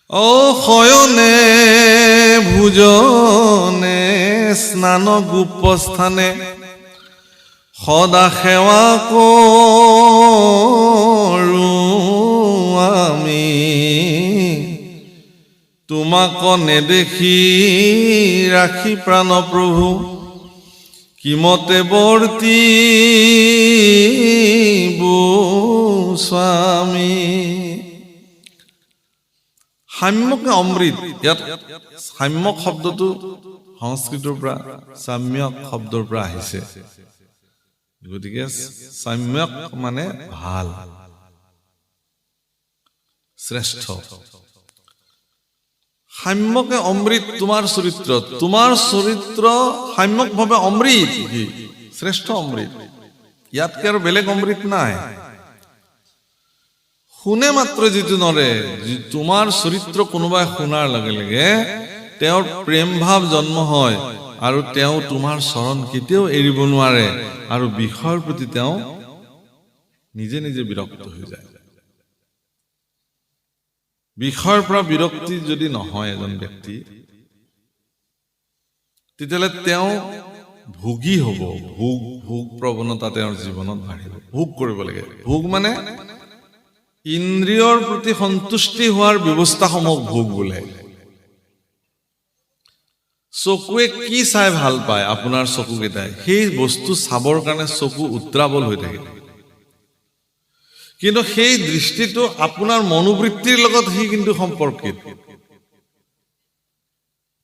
অশয়নে ভোজনে স্নান গোপস্থানে সদা সেৱা কৰোঁ আমি, তোমাক নেদেখি ৰাখি প্ৰাণ প্ৰভু কিমতে বৰ্তিব স্বামী। সাম্যক অমৃত, ইয়াত সাম্যক শব্দটো সংস্কৃতৰ পৰা সাম্যক শব্দৰ পৰা আহিছে। গতিকে সাম্যক মানে ভাল, শ্ৰেষ্ঠ। সাম্যকে অমৃত তোমাৰ চৰিত্ৰ, তোমাৰ চৰিত্ৰ সাম্যকভাৱে অমৃত, শ্ৰেষ্ঠ অমৃত। ইয়াতকে আৰু বেলেগ অমৃত নাই। শুনে মাত্ৰ যিটো নৰে, তোমাৰ চৰিত্ৰ কোনোবাই শুনাৰ লগে লগে তেওঁৰ প্ৰেম ভাৱ জন্ম হয় আৰু তেওঁ তোমাৰ চৰণ কেতিয়াও এৰিব নোৱাৰে আৰু বিষয়ৰ প্ৰতি তেওঁ নিজে নিজে বিৰক্ত হৈ যায়। বিষয়ৰ পৰা বিৰক্তি যদি নহয় এজন ব্যক্তি, তেতিয়াহ'লে তেওঁ ভোগী হ'ব। ভোগ প্ৰৱণতা তেওঁৰ জীৱনত বাঢ়িব, ভোগ কৰিব লাগে। ভোগ মানে ইন্দ্ৰিয়ৰ প্ৰতি সন্তুষ্টি হোৱাৰ ব্যৱস্থাসমূহ ভোগ বোলে। চকুৱে কি চাই ভাল পায়, আপোনাৰ চকুকেইটাই সেই বস্তু চাবৰ কাৰণে চকু উত্ৰাৱল হৈ থাকে, কিন্তু সেই দৃষ্টিটো আপোনাৰ মনোবৃত্তিৰ লগত সি কিন্তু সম্পৰ্কিত।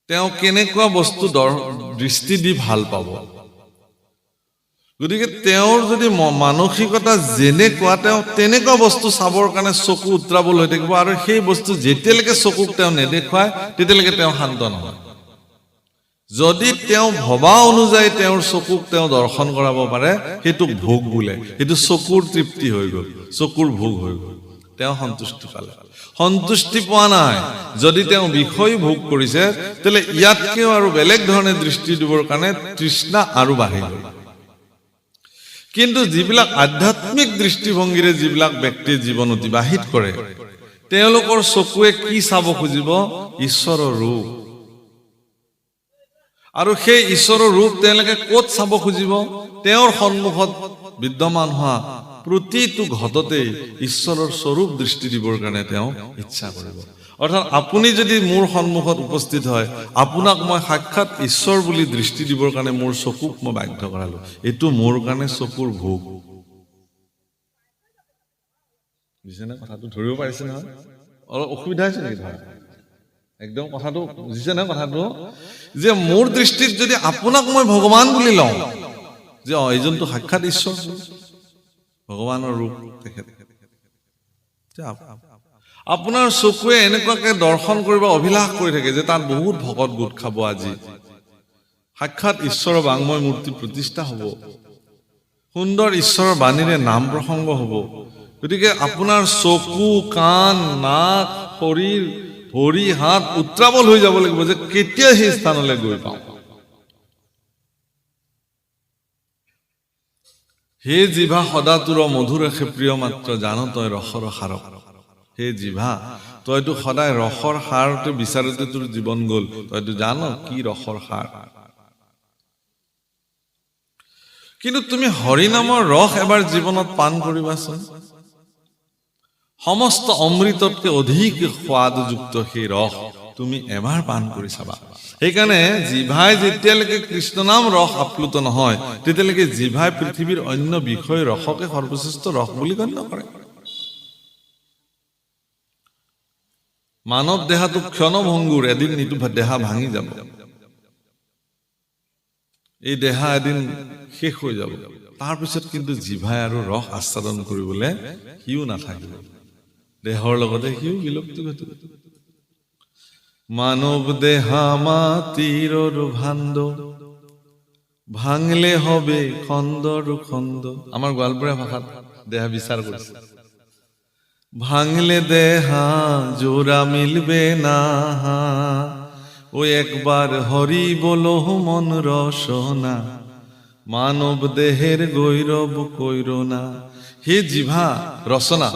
তেওঁ কেনেকুৱা বস্তু দৃষ্টি দি ভাল পাব। গতিকে তেওঁৰ যদি মানসিকতা যেনেকুৱা, তেওঁ তেনেকুৱা বস্তু চাবৰ কাৰণে চকু উত্ৰাৱল হৈ থাকিব আৰু সেই বস্তু যেতিয়ালৈকে চকুক তেওঁ নেদেখুৱায় তেতিয়ালৈকে তেওঁ শান্ত নহয়। যদি তেওঁ ভবা অনুযায়ী তেওঁৰ চকুক তেওঁ দৰ্শন কৰাব পাৰে, সেইটো ভোগ বোলে। সেইটো চকুৰ তৃপ্তি হৈ গ'ল, চকুৰ ভোগ হৈ গ'ল, তেওঁ সন্তুষ্টি পালে। সন্তুষ্টি পোৱা নাই যদি তেওঁ বিষয় ভোগ কৰিছে, তেতিয়াহ'লে ইয়াতকেও আৰু বেলেগ ধৰণে দৃষ্টি দিবৰ কাৰণে তৃষ্ণা আৰু বাঢ়ি গ'ল। কিন্তু যিবিলাক আধ্যাত্মিক দৃষ্টিভংগীৰে যিবিলাক ব্যক্তিয়ে জীৱন অতিবাহিত কৰে, তেওঁলোকৰ চকুৱে কি চাব খুজিব? ঈশ্বৰৰ ৰূপ। আৰু সেই ঈশ্বৰৰ ৰূপ তেওঁলোকে ক'ত চাব খুজিব? তেওঁৰ সন্মুখত বিদ্যমান হোৱা প্ৰতিটো ঘটতে ঈশ্বৰৰ স্বৰূপ দৃষ্টি দিবৰ কাৰণে তেওঁ ইচ্ছা কৰিব। অৰ্থাৎ আপুনি যদি মোৰ সন্মুখত উপস্থিত হয়, আপোনাক মই সাক্ষাৎ ঈশ্বৰ বুলি দৃষ্টি দিবৰ কাৰণে মোৰ চকুক মই বাধ্য কৰালো। এইটো মোৰ কাৰণে চকুৰ ভোগ। বুজিছেনে? কথাটো ধৰিব পাৰিছে নহয়? অলপ অসুবিধা হৈছে নেকি? ধৰা একদম কথাটো বুজিছে নে? কথাটো যে মোৰ দৃষ্টিত যদি আপোনাক মই ভগৱান বুলি লওঁ, যে এইজনটো সাক্ষাৎ ঈশ্বৰ, ভগৱানৰ ৰূপ তেখেত, আপোনাৰ চকুৱে এনেকুৱাকে দৰ্শন কৰিব অভিলাষ কৰি থাকে যে তাত বহুত ভকত গোট খাব, আজি সাক্ষাৎ ঈশ্বৰৰ বাংময় মূৰ্তি প্ৰতিষ্ঠা হ'ব, সুন্দৰ ঈশ্বৰৰ বাণীৰে নাম প্ৰসংগ হ'ব। গতিকে আপোনাৰ চকু, কাণ, নাক, শৰীৰ, ভৰি, হাত উত্ৰাৱল হৈ যাব লাগিব যে কেতিয়া সেই স্থানলৈ গৈ পাওঁ। হে জিভা সদা তোৰ মধুৰ ৰাখে প্ৰিয় মাত্ৰ, জানো তই ৰসৰ সাৰ। হে জিভা, তইতো সদায় ৰসৰ সাৰতে বিচাৰোতে তোৰ জীৱন গ'ল, তইতো জানো কি ৰসৰ সাৰ। কিন্তু তুমি হৰিনামৰ ৰস এবাৰ জীৱনত পান কৰিবাচোন, সমস্ত অমৃততকৈ অধিক সোৱাদযুক্ত সেই ৰস তুমি এবাৰ পান কৰি চাবা। সেইকাৰণে জিভাই যেতিয়ালৈকে কৃষ্ণনাম ৰস আপ্লুত নহয়, তেতিয়ালৈকে জিভাই পৃথিৱীৰ অন্য বিষয় ৰসকে সৰ্বশ্ৰেষ্ঠ ৰস বুলি গণ্য কৰে। মানৱ দেহাটো ক্ষণভংগুৰ, এদিন নিটো দেহা ভাঙি যাব, এই দেহা এদিন শেষ হৈ যাব। তাৰপিছত কিন্তু জিভাই আৰু ৰস আস্বাদন কৰিবলৈ সিও নাথাকিব, দেহৰ লগতে সিও বিলুপ্তি ঘটিব। মানৱ দেহা মাটিৰ ভাণ্ড, ভাঙলে হবে খণ্ডৰ খণ্ড। আমাৰ গোৱালপৰীয়া ভাষাত দেহা বিচাৰ কৰিছে, ভাঙলে দেহা জোড়া মিলবে না, ও একবার হরি বলো মন রসনা, মানব দেহের গৈরব কইর না। হে জিভা রচনা,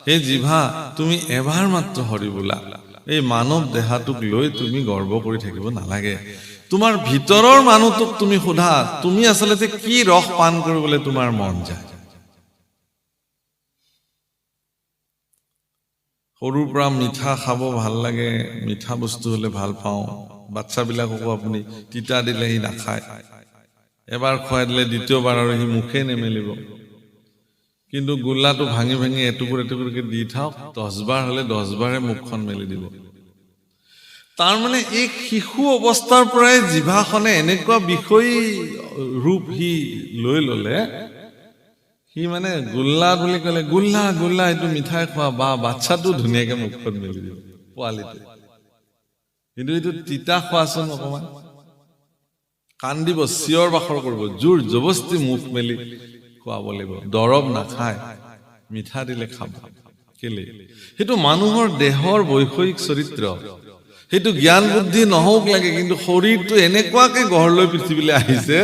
হে জিভা তুমি এবাৰ মাত্ৰ হৰি বোলা, এই মানৱ দেহাটোক লৈ তুমি গৰ্ব কৰি থাকিব নালাগে তোমাৰ ভিতৰৰ মানুহটোক তুমি সোধা তুমি আচলতে কি ৰস পান কৰিবলৈ তোমাৰ মন যায় সৰুৰ পৰা মিঠা খাব ভাল লাগে মিঠা বস্তু হলে ভাল পাওঁ বাচ্চাবিলাককো আপুনি তিতা দিলে সি নাখায় এবাৰ খুৱাই দিলে দ্বিতীয়বাৰ আৰু সি মুখে নেমেলিব কিন্তু গোল্লাটো ভাঙি ভাঙি এটুকুৰকে দি থাওক 10 বাৰ হলে 10 বাৰে মুখখন মেলি দিব তাৰ মানে এই শিশু অৱস্থাৰ পৰাই জিভাখনে এনেকুৱা বিষয়ী ৰূপ সি লৈ ললে সি মানে গোল্লা বুলি কলে গোল্লা গোল্লা এইটো মিঠাই খোৱা বা বাচ্চাটো ধুনীয়াকে মুখখন মেলি দিব পোৱালিটো কিন্তু এইটো তিতা খোৱাচোন অকমান কান্দিব চিঞৰ বাখৰ কৰিব জোৰ জবস্তি মুখ মেলি খোৱাব লাগিব দৰব নাখায় মিঠা দিলে খাব কেলে সেইটো মানুহৰ দেহৰ বৈষয়িক চৰিত্ৰ সেইটো জ্ঞান বুদ্ধি নহওক লাগে কিন্তু শৰীৰটো এনেকুৱাকে গঢ় লৈ পৃথিৱীলৈ আহিছে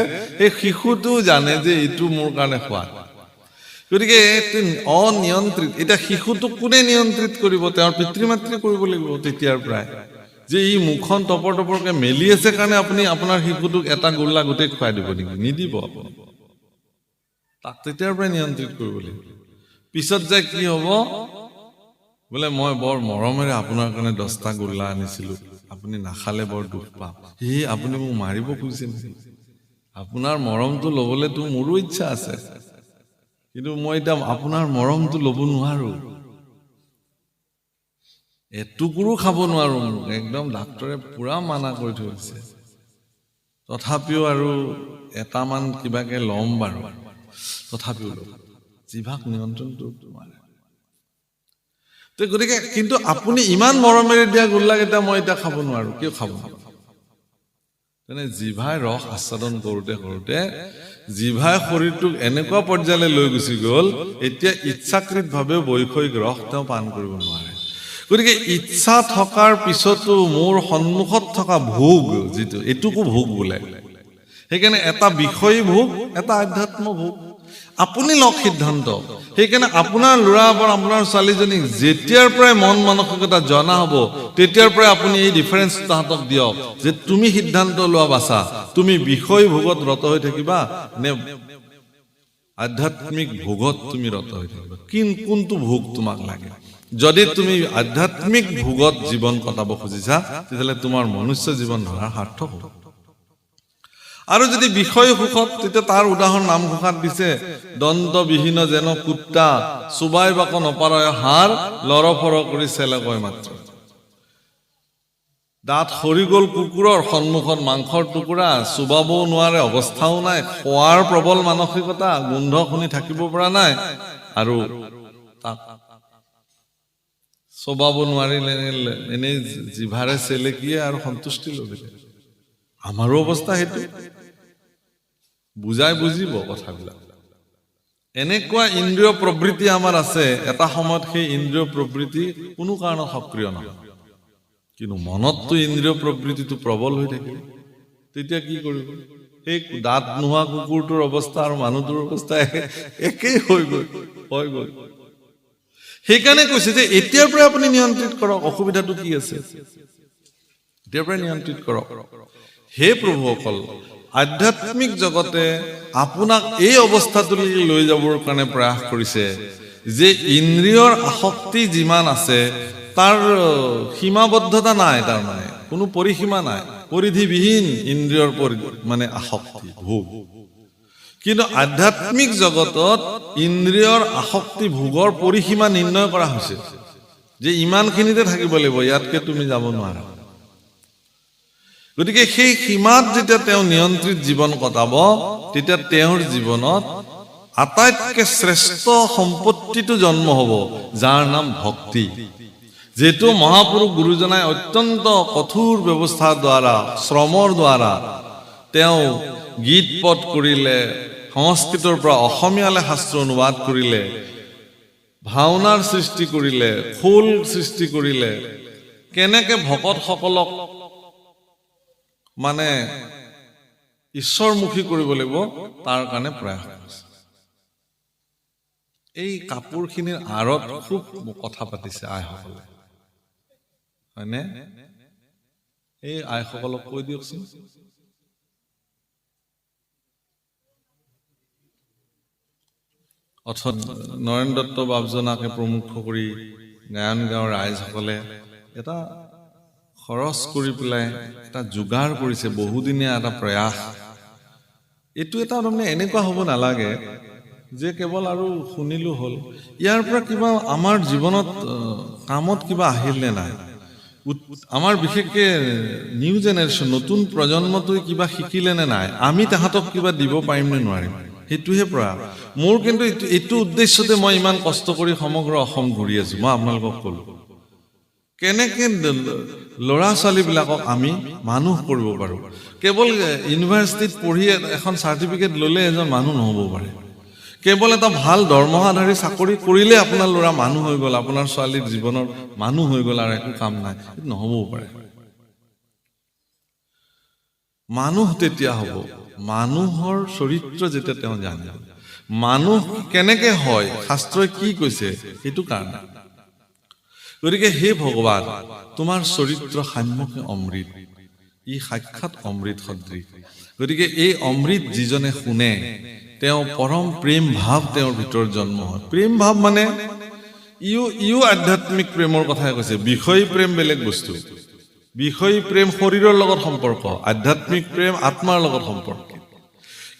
এই শিশুটো জানে যে এইটো মোৰ কাৰণে খোৱা গতিকে অনিয়ন্ত্ৰিত এটা শিশুটোক কোনে নিয়ন্ত্ৰিত কৰিব তেওঁৰ পিতৃ মাতৃ কৰিব লাগিব তেতিয়াৰ পৰাই যে ই মুখখন টপৰ টপৰকে মেলি আছে কাৰণে আপুনি আপোনাৰ শিশুটোক এটা গোল্লা গোটেই খুৱাই দিব নেকি নিদিব আপুনি তাক তেতিয়াৰ পৰাই নিয়ন্ত্ৰিত কৰিব লাগিব পিছত যে কি হ'ব বোলে মই বৰ মৰমেৰে আপোনাৰ কাৰণে 10টা গোল্লা আনিছিলো আপুনি নাখালে বৰ দুখ পাম আপুনি মোক মাৰিব খুজিছে নেকি আপোনাৰ মৰমটো ল'বলেতো মোৰো ইচ্ছা আছে কিন্তু মই এতিয়া আপোনাৰ মৰমটো ল'ব নোৱাৰো এটুকুৰো খাব নোৱাৰো একদম ডাক্তৰে পুৰা মানা কৰি থৈছে তথাপিও আৰু এটামান কিবাকে লম বাৰু তথাপিও জিভাক নিয়ন্ত্ৰণটো নোৱাৰে গতিকে কিন্তু আপুনি ইমান মৰমেৰে দিয়া গোল্লাকেইটা মই এতিয়া খাব নোৱাৰো কিয় খাব তেনে জিভাই ৰস আস্বাদন কৰোতে কৰোতে জিভাই শৰীৰটোক এনেকুৱা পৰ্যায়লৈ লৈ গুচি গ'ল এতিয়া ইচ্ছাকৃতভাৱে বৈষয়িক ৰস তেওঁ পান কৰিব নোৱাৰে গতিকে ইচ্ছা থকাৰ পিছতো মোৰ সন্মুখত থকা ভোগ যিটো এটুকু ভোগ বোলে সেইকাৰণে এটা বিষয়ী ভোগ এটা আধ্যাত্ম ভোগ আপুনি লওক সিদ্ধান্ত সেইকাৰণে আপোনাৰ ল'ৰা বা আপোনাৰ ছোৱালীজনীক যেতিয়াৰ পৰাই মন মানসিকতা জনা হ'ব তেতিয়াৰ পৰাই আপুনি এই ডিফাৰেন্স তাহাঁতক দিয়ক যে তুমি সিদ্ধান্ত লোৱা বাছা তুমি বিষয় ভোগত ৰত হৈ থাকিবা নে আধ্যাত্মিক ভোগত তুমি ৰত হৈ থাকিবা কোনটো ভোগ তোমাক লাগে যদি তুমি আধ্যাত্মিক ভোগত জীৱন কটাব খুজিছা তেতিয়াহ'লে তোমাৰ মনুষ্য জীৱন ধৰা সাৰ্থক হ'ব আৰু যদি বিষয় সুখত তেতিয়া তাৰ উদাহৰণ নামঘোষাত দিছে দন্তবিহীন যেন কুত্তা চুবাই বাক নপাৰয় হাড় লৰফৰ কৰি চেলে কয় মাত্ৰ দাঁত সৰি গ'ল কুকুৰৰ সন্মুখত মাংসৰ টুকুৰা চুবাবও নোৱাৰে অৱস্থাও নাই খোৱাৰ প্ৰবল মানসিকতা গোন্ধ শুনি থাকিব পৰা নাই আৰু তাক চবাব নোৱাৰিলে এনেই জিভাৰে চেলেকিয়ে আৰু সন্তুষ্টি ল'বিলে আমাৰো অৱস্থা সেইটো বুজাই বুজিব কথাবিলাক এনেকুৱা ইন্দ্ৰিয় প্ৰবৃত্তি আমাৰ আছে এটা সময়ত সেই ইন্দ্ৰিয় প্ৰবৃত্তি কোনো কাৰণত সক্ৰিয় নহয় কিন্তু মনততো ইন্দ্ৰিয় প্ৰবৃত্তিটো প্ৰবল হৈ থাকে তেতিয়া কি কৰিব সেই দাঁত নোহোৱা কুকুৰটোৰ অৱস্থা আৰু মানুহটোৰ অৱস্থা একেই হৈ গ'ল সেইকাৰণে কৈছে যে এতিয়াৰ পৰা আপুনি নিয়ন্ত্ৰিত কৰক অসুবিধাটো কি আছে এতিয়াৰ পৰা নিয়ন্ত্ৰিত কৰক হে প্ৰভুসকল আধ্যাত্মিক জগতে আপোনাক এই অৱস্থাটোলৈ লৈ যাবৰ কাৰণে প্ৰয়াস কৰিছে যে ইন্দ্ৰিয়ৰ আসক্তি যিমান আছে তাৰ সীমাবদ্ধতা নাই তাৰ মানে কোনো পৰিসীমা নাই পৰিধিবিহীন ইন্দ্ৰিয়ৰ মানে আসক্তি ভোগ কিন্তু আধ্যাত্মিক জগতত ইন্দ্ৰিয়ৰ আসক্তি ভোগৰ পৰিসীমা নিৰ্ণয় কৰা হৈছে যে ইমানখিনিতে থাকিব লাগিব ইয়াতকে তুমি যাব নোৱাৰা গতিকে সেই সীমাত যেতিয়া তেওঁ নিয়ন্ত্ৰিত জীৱন কটাব তেতিয়া তেওঁৰ জীৱনত আটাইতকৈ শ্ৰেষ্ঠ সম্পত্তিটো জন্ম হ'ব যাৰ নাম ভক্তি যেটো মহাপুৰুষ গুৰুজনাই অত্যন্ত কঠোৰ ব্যৱস্থাৰ দ্বাৰা শ্ৰমৰ দ্বাৰা তেওঁ গীত পদ কৰিলে সংস্কৃতৰ পৰা অসমীয়ালৈ শাস্ত্ৰ অনুবাদ কৰিলে ভাওনাৰ সৃষ্টি কৰিলে খোল সৃষ্টি কৰিলে কেনেকে ভকতসকলক মানে ঈশ্বৰমুখী কৰিব লাগিব তাৰ কাৰণে প্ৰয়াস কৰিছে এই কাপোৰখিনিৰ আঁৰত খুব কথা পাতিছে আইসকলে হয়নে? এই আইসকলক কৈ দিয়কচোন। নৰেন দত্ত বাবজনাকে প্ৰমুখ কৰি গায়ন গাঁৱৰ ৰাইজসকলে এটা খৰচ কৰি পেলাই এটা যোগাৰ কৰিছে, বহুদিনীয়া এটা প্ৰয়াস। এইটো এটা তাৰমানে এনেকুৱা হ'ব নালাগে যে কেৱল আৰু শুনিলো হ'ল, ইয়াৰ পৰা কিবা আমাৰ জীৱনত কামত কিবা আহিল নে নাই, আমাৰ বিশেষকে নিউ জেনেৰেশ্যন, নতুন প্ৰজন্মটোৱে কিবা শিকিলে নে নাই, আমি তাহাঁতক কিবা দিব পাৰিম নে নোৱাৰিম, সেইটোহে প্ৰয়াস মোৰ। কিন্তু এইটো উদ্দেশ্যতে মই ইমান কষ্ট কৰি সমগ্ৰ অসম ঘূৰি আছো। মই আপোনালোকক ক'লো কেনেকে ল'ৰা ছোৱালীবিলাকক আমি মানুহ কৰিব পাৰো। কেৱল ইউনিভাৰ্চিটিত পঢ়ি এখন চাৰ্টিফিকেট ল'লে এজন মানুহ নহ'ব পাৰে। কেৱল এটা ভাল দৰমহাধাৰী চাকৰি কৰিলে আপোনাৰ ল'ৰা মানুহ হৈ গ'ল, আপোনাৰ ছোৱালীৰ জীৱনৰ মানুহ হৈ গ'ল আৰু একো কাম নাই, সেইটো নহ'বও পাৰে। মানুহ তেতিয়া হ'ব মানুহৰ চৰিত্ৰ যেতিয়া তেওঁ জানে, মানুহ কেনেকে হয়, শাস্ত্ৰই কি কৈছে, সেইটো কাৰণে। গতিকে হে ভগৱান, তোমাৰ চৰিত্ৰ সাম্যকে অমৃত, ই সাক্ষাৎ অমৃত সদৃশ। গতিকে এই অমৃত যিজনে শুনে, তেওঁ পৰম প্ৰেম ভাৱ তেওঁৰ ভিতৰত জন্ম হয়। প্ৰেম ভাৱ মানে ইও আধ্যাত্মিক প্ৰেমৰ কথাই কৈছে। বিষয়ী প্ৰেম বেলেগ বস্তু। বিষয়ী প্ৰেম শৰীৰৰ লগত সম্পৰ্ক, আধ্যাত্মিক প্ৰেম আত্মাৰ লগত সম্পৰ্ক।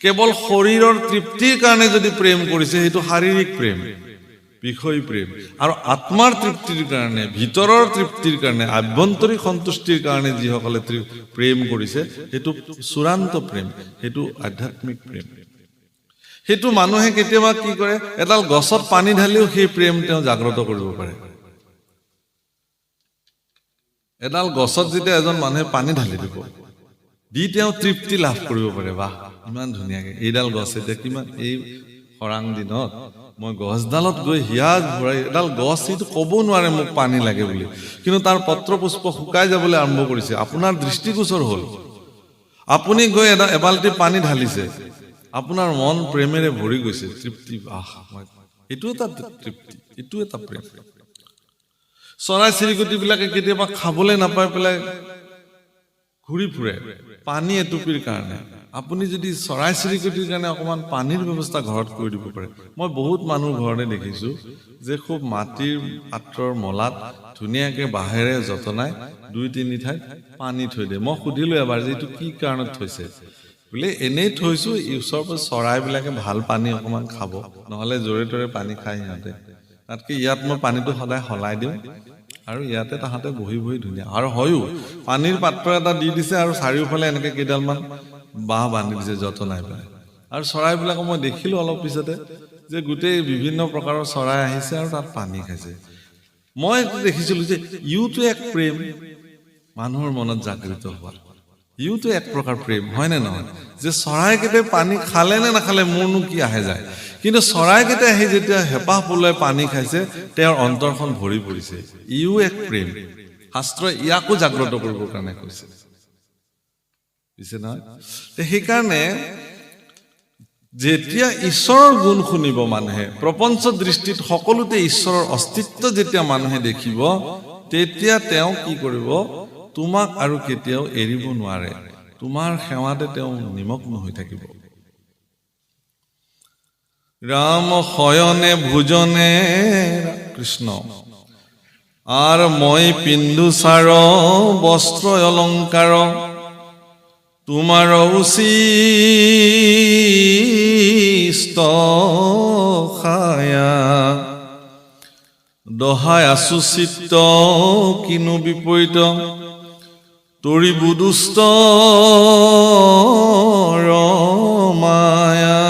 কেৱল শৰীৰৰ তৃপ্তিৰ কাৰণে যদি প্ৰেম কৰিছে, সেইটো শাৰীৰিক প্ৰেম, বিষয় প্ৰেম। আৰু আত্মাৰ তৃপ্তিৰ কাৰণে, ভিতৰৰ তৃপ্তিৰ কাৰণে, আভ্যন্তৰিক সন্তুষ্টিৰ কাৰণে যিসকলে প্ৰেম কৰিছে, সেইটো চূড়ান্ত প্ৰেম, সেইটো আধ্যাত্মিক প্ৰেম। সেইটো মানুহে কেতিয়াবা কি কৰে, এডাল গছত পানী ঢালিও সেই প্ৰেম তেওঁ জাগ্ৰত কৰিব পাৰে। এডাল গছত যেতিয়া এজন মানুহে পানী ঢালি দিব, দি তেওঁ তৃপ্তি লাভ কৰিব পাৰে। বাহ, ইমান ধুনীয়াকে এইডাল গছ এতিয়া কিমান, এই খৰাং দিনত মই গছডালত গৈ হিয়াজ ভৰাই, এডাল গছ এইটো ক'ব নোৱাৰে মোক পানী লাগে বুলি, কিন্তু তাৰ পত্ৰ পুষ্প শুকাই যাবলৈ আৰম্ভ কৰিছে। আপোনাৰ দৃষ্টিগোচৰ হ'ল, আপুনি গৈ এবাল্টি পানী ঢালিছে, আপোনাৰ মন প্ৰেমেৰে ভৰি গৈছে, তৃপ্তি। এইটো এটা তৃপ্তি, এইটো এটা প্ৰেম। চৰাই চিৰিকটি বিলাকে কেতিয়াবা খাবলৈ নাপাই পেলাই ঘূৰি ফুৰে পানী এটুপিৰ কাৰণে। আপুনি যদি চৰাই চিৰিকটিৰ কাৰণে অকমান পানীৰ ব্যৱস্থা ঘৰত কৰি দিব পাৰে। মই বহুত মানুহ ঘৰতে দেখিছো যে খুব মাটিৰ পাত্ৰৰ মলাত ধুনীয়াকে বাঁহেৰে যতনাই 2-3 ঠাইত পানী থৈ দিয়ে। মই সুধিলো এবাৰ যে এইটো কি কাৰণত থৈছে, বোলে এনেই থৈছো, ওচৰৰ পৰা চৰাইবিলাকে ভাল পানী অকমান খাব, নহলে জোৰে তোৰে পানী খাই সিহঁতে। তাতকে ইয়াত মই পানীটো সদায় সলাই দিওঁ আৰু ইয়াতে তাহাঁতে বহি বহি ধুনীয়া। আৰু হয়ো পানীৰ পাত্ৰ এটা দি দিছে আৰু চাৰিওফালে এনেকে কেইডালমান বাঁহ বান্ধি দিছে যতনাই পেলাই। আৰু চৰাইবিলাকক মই দেখিলো অলপ পিছতে যে গোটেই বিভিন্ন প্ৰকাৰৰ চৰাই আহিছে আৰু তাত পানী খাইছে। মই দেখিছিলো যে ইউটো এক প্ৰেম মানুহৰ মনত জাগৃত হোৱা, ইউটো এক প্ৰকাৰ প্ৰেম, হয় নে নহয়? যে চৰাইকেইটাই পানী খালে নে নাখালে মোৰনো কি আহে যায়, কিন্তু চৰাইকেইটাই আহি যেতিয়া হেঁপাহ পলোৱাই পানী খাইছে, তেওঁৰ অন্তৰখন ভৰি পৰিছে। ইও এক প্ৰেম। শাস্ত্ৰই ইয়াকো জাগ্ৰত কৰিবৰ কাৰণে কৈছে, বুজিছে নহয়? সেইকাৰণে যেতিয়া ঈশ্বৰৰ গুণ শুনিব মানুহে, প্ৰপঞ্চ দৃষ্টিত সকলোতে ঈশ্বৰৰ অস্তিত্ব যেতিয়া মানুহে দেখিব, তেতিয়া তেওঁ কি কৰিব, তোমাক আৰু কেতিয়াও এৰিব নোৱাৰে। তোমাৰ সেৱাতে তেওঁ নিমগ্ন হৈ থাকিব। ৰাম শয়নে ভোজনে কৃষ্ণ আৰ মই পিন্ধু সাৰ বস্ত্ৰ অলংকাৰ, তোমাৰ উচিষ্ট খায়া দহাই আছু চিত্ত কিনো বিপৰীত, তৰিবু দুষ্ট মায়া।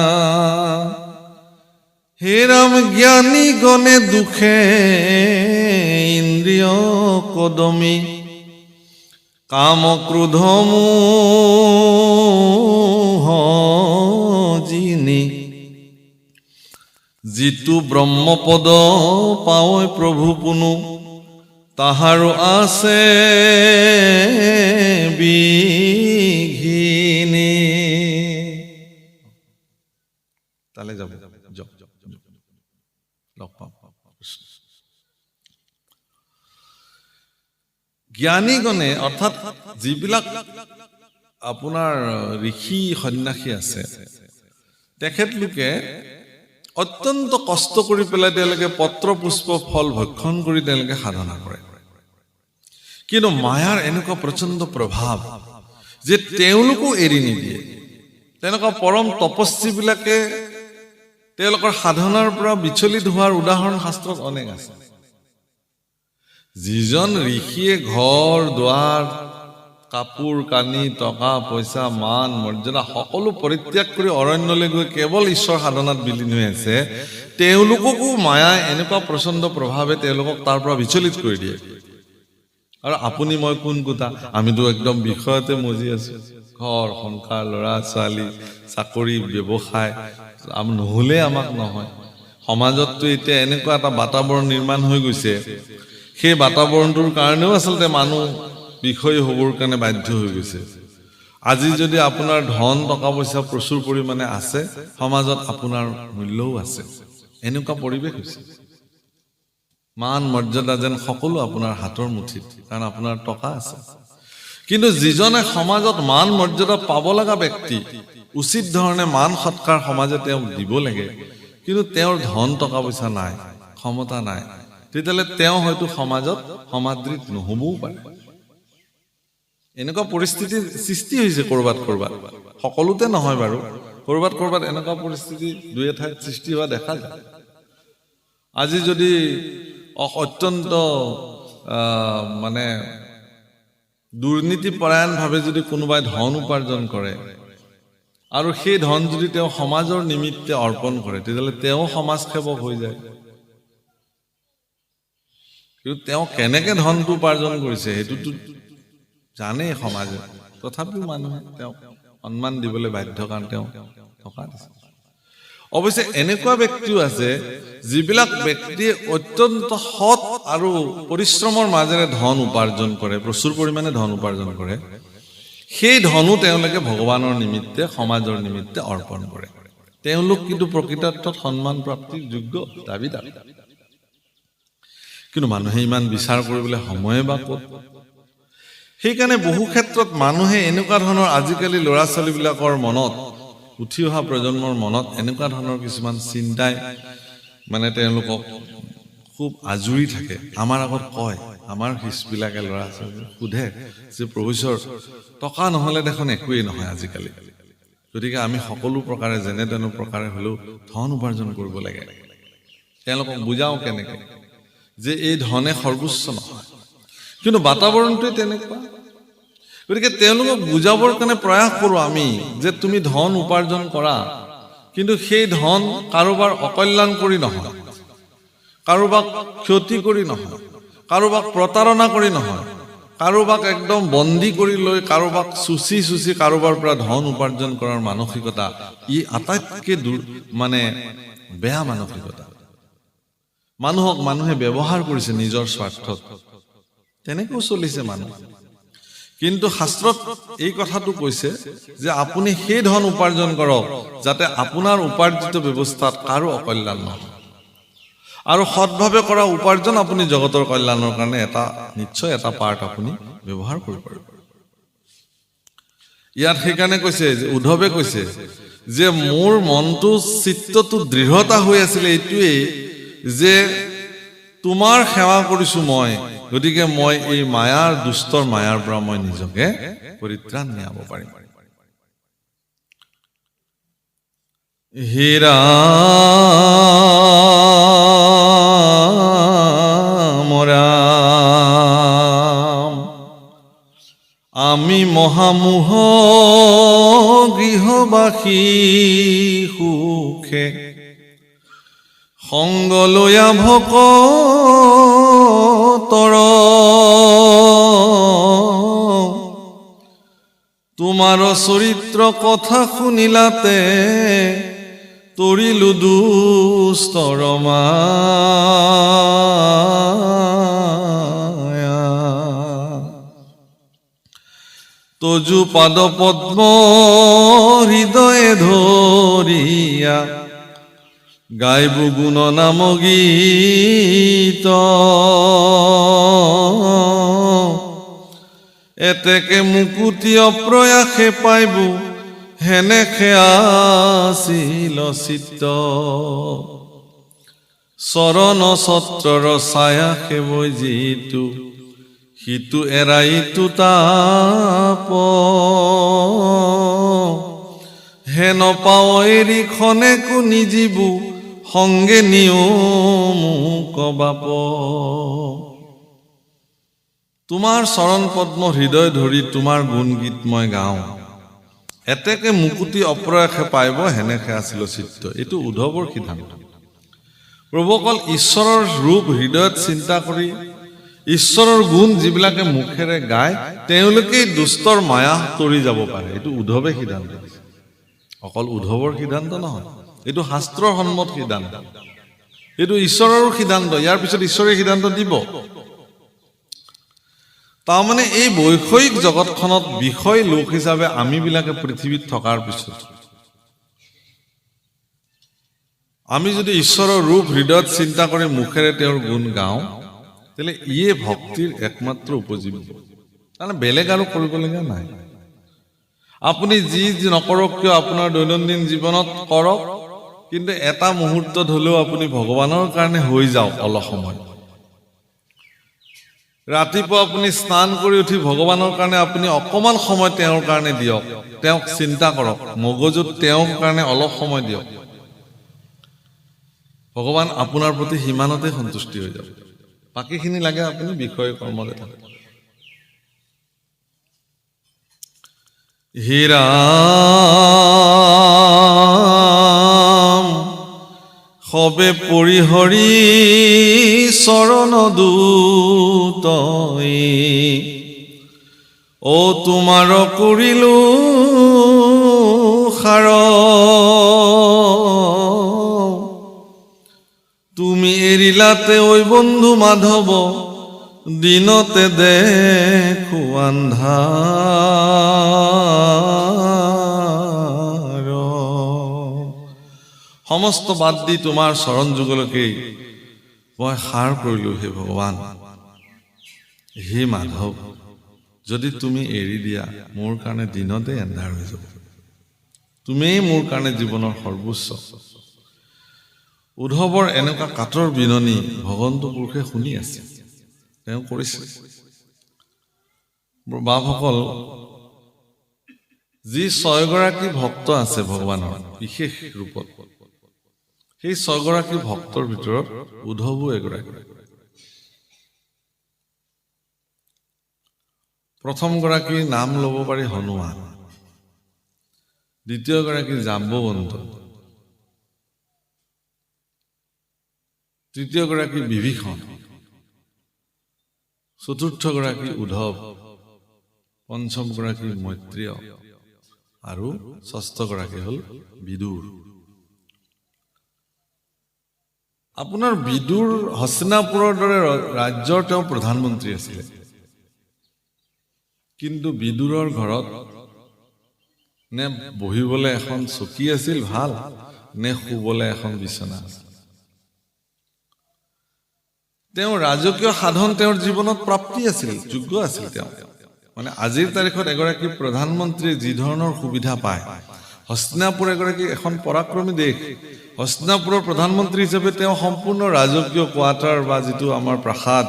হে ৰাম জ্ঞানী গণে দুখে ইন্দ্ৰিয় কদমী, কাম ক্ৰোধ মোহ জিনি, যিটো ব্ৰহ্মপদ পাৱৈ প্ৰভু পুনু, তাহাৰো আছে বিঘিনি। তালে যাব লগ পাম। জ্ঞানীগণে অৰ্থাৎ যিবিলাক আপোনাৰ ঋষি সন্ন্যাসী আছে তেখেতলোকে অত্যন্ত কষ্ট কৰি পেলাই তেওঁলোকে পত্ৰ পুষ্প ফল ভক্ষণ কৰি তেওঁলোকে সাধনা কৰে কিন্তু মায়াৰ এনেকুৱা প্ৰচণ্ড প্ৰভাৱ যে তেওঁলোকো এৰি নিদিয়ে তেনেকুৱা পৰম তপস্বীবিলাকে তেওঁলোকৰ সাধনাৰ পৰা বিচলিত হোৱাৰ উদাহৰণ শাস্ত্ৰত অনেক আছে যিজন ঋষিয়ে ঘৰ দুৱাৰ কাপোৰ কানি টকা পইচা মান মৰ্যাদা সকলো পৰিত্যাগ কৰি অৰণ্যলৈ গৈ কেৱল ঈশ্বৰ সাধনাত বিলীন হৈ আছে তেওঁলোককো মায়াই এনেকুৱা প্ৰচণ্ড প্ৰভাৱে তেওঁলোকক তাৰ পৰা বিচলিত কৰি দিয়ে আৰু আপুনি মই কোন কথা আমিতো একদম বিষয়তে মজি আছো ঘৰ সংসাৰ ল'ৰা ছোৱালী চাকৰি ব্যৱসায় নহলে আমাক নহয় সমাজততো এতিয়া এনেকুৱা এটা বাতাবৰণ নিৰ্মাণ হৈ গৈছে সেই বাতাবৰণটোৰ কাৰণেও আচলতে মানুহ বিষয় হ'বৰ কাৰণে বাধ্য হৈ গৈছে আজি যদি আপোনাৰ ধন টকা পইচা প্ৰচুৰ পৰিমাণে আছে সমাজত আপোনাৰ মূল্যও আছে এনেকুৱা পৰিৱেশ হৈছে মান মৰ্যাদা যেন সকলো আপোনাৰ হাতৰ মুঠিত কাৰণ আপোনাৰ টকা আছে কিন্তু যিজনে সমাজত মান মৰ্যাদা পাব লগা ব্যক্তি উচিত ধৰণে মান সৎকাৰ সমাজে তেওঁক দিব লাগে কিন্তু তেওঁৰ ধন টকা পইচা নাই ক্ষমতা নাই তেতিয়াহ'লে তেওঁ হয়তো সমাজত সমাদৃত নহবও পাৰে এনেকুৱা পৰিস্থিতিৰ সৃষ্টি হৈছে কৰবাত সকলোতে নহয় বাৰু কৰবাত এনেকুৱা পৰিস্থিতি দুই এঠাইত সৃষ্টি হোৱা দেখা যায় আজি যদি অত্যন্ত মানে দুৰ্নীতি পৰায়ণভাৱে যদি কোনোবাই ধন উপাৰ্জন কৰে আৰু সেই ধন যদি তেওঁ সমাজৰ নিমিত্তে অৰ্পণ কৰে তেতিয়াহ'লে তেওঁ সমাজসেৱক হৈ যায় কিন্তু তেওঁ কেনেকে ধনটো উপাৰ্জন কৰিছে সেইটোতো জানে সমাজে তথাপিও মানুহে তেওঁক সন্মান দিবলৈ বাধ্য কাৰণ তেওঁ টকা দিছে অৱশ্যে এনেকুৱা ব্যক্তিও আছে যিবিলাক ব্যক্তিয়ে অত্যন্ত সৎ আৰু পৰিশ্ৰমৰ মাজেৰে ধন উপাৰ্জন কৰে প্ৰচুৰ পৰিমাণে ধন উপাৰ্জন কৰে সেই ধনো তেওঁলোকে ভগৱানৰ নিমিত্তে সমাজৰ নিমিত্তে অৰ্পণ কৰে তেওঁলোক কিন্তু প্ৰকৃতাৰ্থত সন্মান প্ৰাপ্তিৰ যোগ্য দাবীদাৰ কিন্তু মানুহে ইমান বিচাৰ কৰিবলৈ সময়ে বা ক'ত সেইকাৰণে বহু ক্ষেত্ৰত মানুহে এনেকুৱা ধৰণৰ আজিকালি ল'ৰা ছোৱালীবিলাকৰ মনত উঠি অহা প্ৰজন্মৰ মনত এনেকুৱা ধৰণৰ কিছুমান চিন্তাই মানে তেওঁলোকক খুব আজুৰি থাকে আমাৰ আগত কয় আমাৰ শিষ্যবিলাকে ল'ৰা ছোৱালী সোধে যে প্ৰভুশ্বৰ টকা নহ'লে দেখোন একোৱেই নহয় আজিকালি গতিকে আমি সকলো প্ৰকাৰে যেনে তেনে প্ৰকাৰে হ'লেও ধন উপাৰ্জন কৰিব লাগে তেওঁলোকক বুজাওঁ কেনেকে যে এই ধনে সৰ্বোচ্চ নহয় কিন্তু বাতাবৰণটোৱে তেনেকুৱা গতিকে তেওঁলোকক বুজাবৰ কাৰণে প্ৰয়াস কৰোঁ আমি যে তুমি ধন উপাৰ্জন কৰা কিন্তু সেই ধন কাৰোবাৰ অকল্যাণ কৰি নহয় কাৰোবাক ক্ষতি কৰি নহয় কাৰোবাক প্ৰতাৰণা কৰি নহয় কাৰোবাক একদম বন্দী কৰি লৈ কাৰোবাক চুচি কাৰোবাৰ পৰা ধন উপাৰ্জন কৰাৰ মানসিকতা ই আটাইতকৈ মানে বেয়া মানসিকতা মানুহক মানুহে ব্যৱহাৰ কৰিছে নিজৰ স্বাৰ্থত তেনেকৈ চলিছে মানুহ কিন্তু শাস্ত্ৰত এই কথাটো কৈছে যে আপুনি সেই ধন উপাৰ্জন কৰক যাতে আপোনাৰ উপাৰ্জিত ব্যৱস্থাত কাৰো অকল্যাণ নহয় আৰু সৎভাৱে কৰা উপাৰ্জন আপুনি জগতৰ কল্যাণৰ কাৰণে নিশ্চয় এটা পাৰ্ট আপুনি ব্যৱহাৰ কৰিব পাৰিব ইয়াত সেইকাৰণে কৈছে যে উদ্ধৱে কৈছে যে মোৰ মনটো চিত্তটো দৃঢ়তা হৈ আছিলে এইটোৱেই যে তোমাৰ সেৱা কৰিছো মই গতিকে মই এই মায়াৰ দুষ্টৰ মায়াৰ পৰা মই নিজকে পৰিত্ৰাণ নিয়াব পাৰিম হে ৰাম ৰাম আমি মহামোহ গৃহবাসী সুখে সংগলয়া ভকতৰ তোমাৰ চৰিত্ৰ কথা শুনিলাতে তৰিলো দুষ্টৰ মায়া তজু পাদ পদ্ম হৃদয়ে ধৰিয়া গাইব গুণ নাম গীত এতেকে মুকুতি অপ্ৰয়াসে পাইব হেনেকে আছিল চিত্ত চৰণ ছত্ৰৰ ছায়া সেৱৈ যিটো সিটো এৰাইটো তাপ হে নপাও এৰি খনেকো নিজিবু সংগে নিয়মো কবাপ তোমাৰ চৰণ পদ্ম হৃদয় ধৰি তোমাৰ গুণ গীত মই গাওঁ এতেকে মুকুতি অপ্ৰয়াসে পাইব হেনেকে আছিল চিত্ত এইটো উদ্ধৱৰ সিদ্ধান্ত প্ৰভুসকল ঈশ্বৰৰ ৰূপ হৃদয়ত চিন্তা কৰি ঈশ্বৰৰ গুণ যিবিলাকে মুখেৰে গায় তেওঁলোকেই দুষ্টৰ মায়া তৰি যাব পাৰে এইটো উদ্ধৱে সিদ্ধান্ত অকল উদ্ধৱৰ সিদ্ধান্ত নহয় এইটো শাস্ত্ৰৰ সন্মত সিদ্ধান্ত এইটো ঈশ্বৰৰো সিদ্ধান্ত ইয়াৰ পিছত ঈশ্বৰে সিদ্ধান্ত দিব তাৰমানে এই বৈষয়িক জগতখনত বিষয় লোক হিচাপে আমিবিলাকে পৃথিৱীত থকাৰ পিছত আমি যদি ঈশ্বৰৰ ৰূপ হৃদয়ত চিন্তা কৰি মুখেৰে তেওঁৰ গুণ গাওঁ তেলে ইয়ে ভক্তিৰ একমাত্ৰ উপজীৱি মানে বেলেগ আৰু কৰিবলগীয়া নাই আপুনি যি নকৰক কিয় আপোনাৰ দৈনন্দিন জীৱনত কৰক কিন্তু এটা মুহূৰ্তত হলেও আপুনি ভগৱানৰ কাৰণে হৈ যাওক অলপ সময় ৰাতিপুৱা আপুনি স্নান কৰি উঠি ভগৱানৰ কাৰণে আপুনি অকমান সময় তেওঁৰ কাৰণে দিয়ক তেওঁক চিন্তা কৰক মগজুত তেওঁৰ কাৰণে অলপ সময় দিয়ক ভগৱান আপোনাৰ প্ৰতি হিমানতে সন্তুষ্টি হৈ যাব বাকিখিনি লাগে আপুনি বিষয় কৰ্মলৈ থাকক হে ৰাম সবে পৰিহৰি চৰণ দূতই ও তোমাৰ কৰিলো খাৰ তুমি এৰিলাতে ঐ বন্ধু মাধৱ দিনতে দেখো আন্ধাৰ সমস্ত বাদ দি তোমাৰ চৰণ যুগলকে মই সাৰ কৰিলো হে ভগৱান হে মাধৱ যদি তুমি এৰি দিয়া মোৰ কাৰণে দিনতে এন্ধাৰ হৈ যাব তুমিয়েই মোৰ কাৰণে জীৱনৰ সৰ্বোচ্চ উদ্ধৱৰ এনেকুৱা কাতৰ বিননি ভগৱন্ত পুৰুষে শুনি আছে তেওঁ কৰিছে বাপসকল যি 6 গৰাকী ভক্ত আছে ভগৱানৰ বিশেষ ৰূপত সেই 6 গৰাকী ভক্তৰ ভিতৰত উদ্ধৱো এগৰাকী প্ৰথম গৰাকীৰ নাম ল'ব পাৰি হনুমান দ্বিতীয় গৰাকী জাম্বৱন্ত তৃতীয় গৰাকী বিভীষণ চতুৰ্থ গৰাকী উদ্ধৱ পঞ্চম গৰাকী মৈত্ৰেয় আৰু ষষ্ঠ গৰাকী হল বিদুৰ আপোনাৰ বিদুৰ হস্তিনাপুৰৰ দৰে ৰাজ্যৰ তেওঁ প্ৰধানমন্ত্ৰী আছিল কিন্তু বিদুৰৰ ঘৰত নে বহিবলৈ এখন চকী আছিল ভাল নে শুবলৈ এখন বিছনা আছিল তেওঁ ৰাজকীয় সাধন তেওঁৰ জীৱনত প্ৰাপ্তি আছিল যোগ্য আছিল তেওঁ মানে আজিৰ তাৰিখত এগৰাকী প্ৰধানমন্ত্ৰী যি ধৰণৰ সুবিধা পায় হস্তিনাপুৰ এগৰাকী এখন পৰাক্ৰমী দেশ হস্তিনাপুৰৰ প্ৰধানমন্ত্ৰী হিচাপে তেওঁ সম্পূৰ্ণ ৰাজকীয় কোৱাৰ্টাৰ বা যিটো আমাৰ প্ৰাসাদ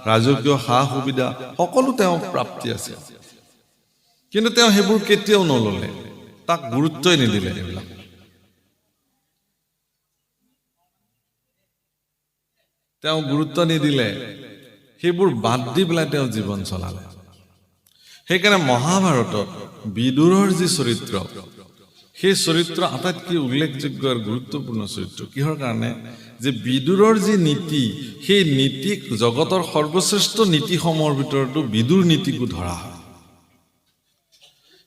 ৰাজকীয় সা সুবিধা সকলো তেওঁ প্ৰাপ্তি আছে কিন্তু তেওঁ হেবোৰ কেতিয়াও নললে তাক গুৰুত্বই নিদিলে এইবিলাক তেওঁ গুৰুত্ব নিদিলে সেইবোৰ বাদ দি পেলাই তেওঁ জীৱন চলালে সেইকাৰণে মহাভাৰতত বিদুৰৰ যি চৰিত্ৰ সেই চৰিত্ৰ আটাইতকৈ উল্লেখযোগ্য আৰু গুৰুত্বপূৰ্ণ চৰিত্ৰ কিহৰ কাৰণে যে বিদুৰৰ যি নীতি সেই নীতিক জগতৰ সৰ্বশ্ৰেষ্ঠ নীতিসমূহৰ ভিতৰতো বিদুৰ নীতিকো ধৰা হয়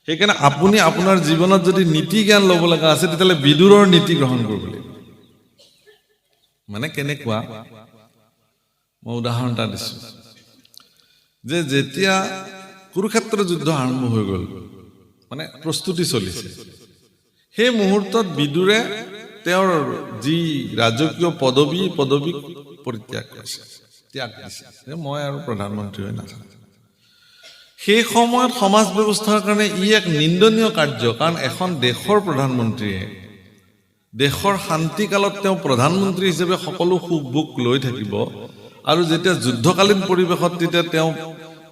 সেইকাৰণে আপুনি আপোনাৰ জীৱনত যদি নীতি জ্ঞান ল'ব লগা আছে তেতিয়াহ'লে বিদুৰৰ নীতি গ্ৰহণ কৰিব লাগিব মানে কেনেকুৱা মই উদাহৰণ এটা দিছো যে যেতিয়া কুৰুক্ষেত্ৰ যুদ্ধ আৰম্ভ হৈ গ'ল মানে প্ৰস্তুতি চলিছে সেই মুহূৰ্তত বিদুৰে তেওঁৰ যি ৰাজকীয় পদবী পৰিত্যাগ কৰিছে ত্যাগ দিছে যে মই আৰু প্ৰধানমন্ত্ৰী হৈ নাথাকিম সেই সময়ত সমাজ ব্যৱস্থাৰ কাৰণে ই এক নিন্দনীয় কাৰ্য, কাৰণ এখন দেশৰ প্ৰধানমন্ত্ৰীয়ে দেশৰ শান্তিকালত তেওঁ প্ৰধানমন্ত্ৰী হিচাপে সকলো সুখ ভোগ লৈ থাকিব, আৰু যেতিয়া যুদ্ধকালীন পৰিৱেশত তেতিয়া তেওঁ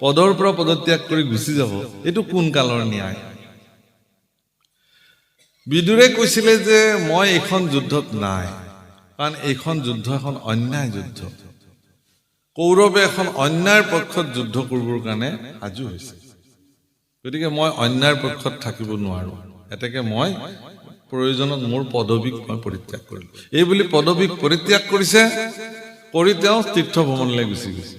পদৰ পৰা পদত্যাগ কৰি গুচি যাব, এইটো কোন কালৰ ন্যায়? বিদুৰে কৈছিলে যে মই এইখন যুদ্ধত নাই, কাৰণ এইখন যুদ্ধ এখন অন্যায় যুদ্ধ। কৌৰৱে এখন অন্যায়ৰ পক্ষত যুদ্ধ কৰিবৰ কাৰণে সাজু হৈছে, গতিকে মই অন্যায়ৰ পক্ষত থাকিব নোৱাৰো, এতেকে মই প্ৰয়োজনত মোৰ পদবীক মই পৰিত্যাগ কৰিলো। এই বুলি পদবীক পৰিত্যাগ কৰিছে, কৰি তেওঁ তীৰ্থ ভ্ৰমণলৈ গুচি গৈছে।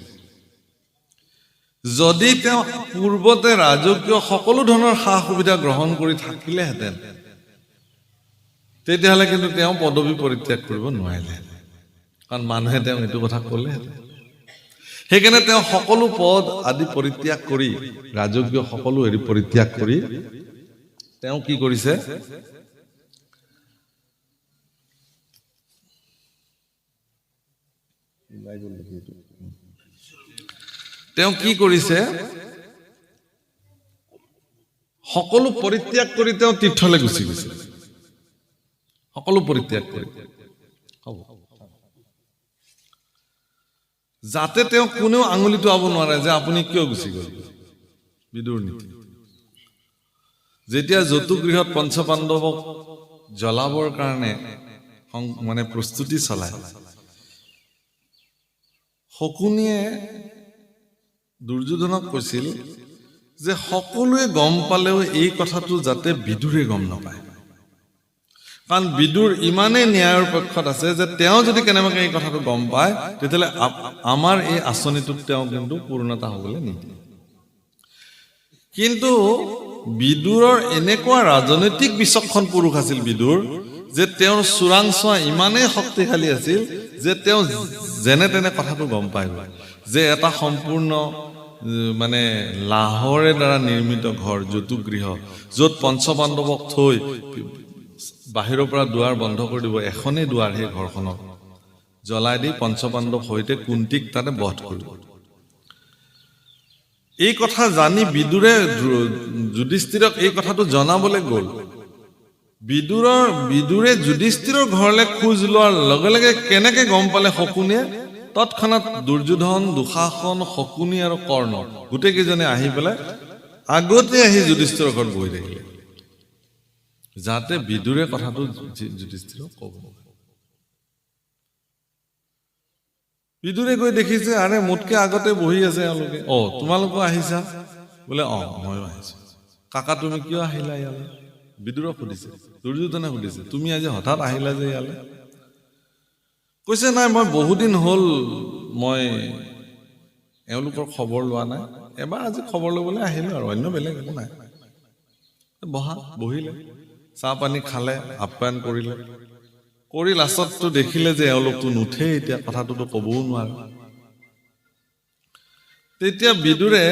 যদি তেওঁ পূৰ্বতে ৰাজকীয় সকলো ধৰণৰ সা সুবিধা গ্ৰহণ কৰি থাকিলেহেঁতেন, তেতিয়াহ'লে কিন্তু তেওঁ পদবী পৰিত্যাগ কৰিব নোৱাৰিলেহেঁতেন, কাৰণ মানুহে তেওঁ এইটো কথা ক'লেহেঁতেন। সেইকাৰণে তেওঁ সকলো পদ আদি পৰিত্যাগ কৰি, ৰাজকীয় সকলো হেৰি পৰিত্যাগ কৰি তেওঁ কি কৰিছে, সকলো পৰিত্যাগ কৰি তেওঁ তীৰ্থলৈ গুচি গৈছে, সকলো পৰিত্যাগ কৰি, যাতে তেওঁ কোনেও আঙুলি টোৱাব নোৱাৰে যে আপুনি কিয় গুচি গ'ল। বিদুৰ নীতি। যেতিয়া যতুগৃহত পঞ্চপাণ্ডৱক জ্বলাবৰ কাৰণে মানে প্ৰস্তুতি চলায়, শকুনিয়ে দুৰ্যোধনক কৈছিল যে সকলোৱে গম পালেও এই কথাটো যাতে বিদুৰে গম নাপায়, কাৰণ বিদুৰ ইমানেই ন্যায়ৰ পক্ষত আছে যে তেওঁ যদি কেনেবাকে এই কথাটো গম পায়, তেতিয়াহ'লে আমাৰ এই আঁচনিটোত তেওঁ কিন্তু পূৰ্ণতা হ'বলৈ নিদিয়ে। কিন্তু বিদুৰৰ এনেকুৱা ৰাজনৈতিক বিচক্ষণ পুৰুষ আছিল বিদুৰ, যে তেওঁৰ চোৰাংচোৱা ইমানেই শক্তিশালী আছিল যে তেওঁ যেনে তেনে কথাটো গম পাই গ'ল যে এটা সম্পূৰ্ণ মানে লাহৰে দ্বাৰা নিৰ্মিত ঘৰ, যতুগৃহ, য'ত পঞ্চপাণ্ডৱক থৈ বাহিৰৰ পৰা দুৱাৰ বন্ধ কৰি দিব, এখনেই দুৱাৰ, সেই ঘৰখনত জ্বলাই দি পঞ্চপাণ্ডৱ সৈতে কুন্তীক তাতে বধ কৰিব। এই কথা জানি যুধিষ্ঠিৰক এই কথাটো জনাবলৈ গ'ল। বিদুৰে যুধিষ্ঠিৰৰ ঘৰলৈ খোজ লোৱাৰ লগে লগে কেনেকে গম পালে শকুনিয়ে, তৎক্ষণাৎ দুৰ্যোধন, দুঃশাসন, শকুনি আৰু কৰ্ণ গোটেই কেইজনে আহি পেলাই আগতে আহি যুধিষ্ঠিৰৰ ঘৰত বহি থাকিলে, যাতে বিদুৰে কথাটো যুধিষ্ঠিৰক ক'ব। বিদুৰে গৈ দেখিছে, আৰে মোতকে আগতে বহি আছে এওঁলোকে, তোমালোকো আহিছা বোলে, ময়ো আহিছো। কাকা তুমি কিয় আহিলা ইয়ালৈ? বিদুৰক সুধিছে, দুৰ্যোধনে সুধিছে, তুমি আজি হঠাৎ আহিলা যে ইয়ালৈ? কৈছে, নাই মই বহুদিন হ'ল মই এওঁলোকৰ খবৰ লোৱা নাই, এবাৰ আজি খবৰ ল'বলৈ আহিলো, আৰু অন্য বেলেগ একো নাই। বহিলে, চাহ পানী খালে, আপ্যায়ন কৰিলে, কৰি লাষ্টততো দেখিলে যে এওঁলোকতো নুঠে, এতিয়া কথাটোতো ক'বও নোৱাৰে। তেতিয়া বিদুৰে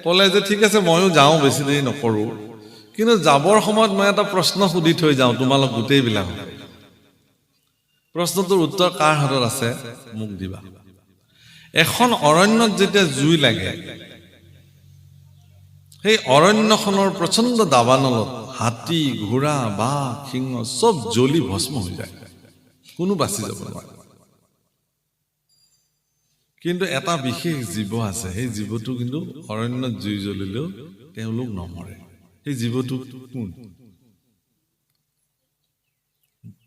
ক'লে যে ঠিক আছে ময়ো যাওঁ, বেছি দেৰি নকৰোঁ, কিন্তু যাবৰ সময়ত মই এটা প্ৰশ্ন সুধি থৈ যাওঁ তোমালোক গোটেইবিলাক। প্ৰশ্নটোৰ উত্তৰ কাৰ হাতত আছে মোক দিবা। এখন অৰণ্যত যেতিয়া জুই লাগে, সেই অৰণ্যখনৰ প্ৰচণ্ড দাবানলত হাতী, ঘোঁৰা, বাঘ, সিংহ চব জ্বলি ভস্ম হৈ যায়, কোনো বাচি যাব নোৱাৰে। কিন্তু এটা বিশেষ জীৱ আছে, সেই জীৱটো কিন্তু অৰণ্যত জুই জ্বলিলেও তেওঁলোক নমৰে। সেই জীৱটো কোন?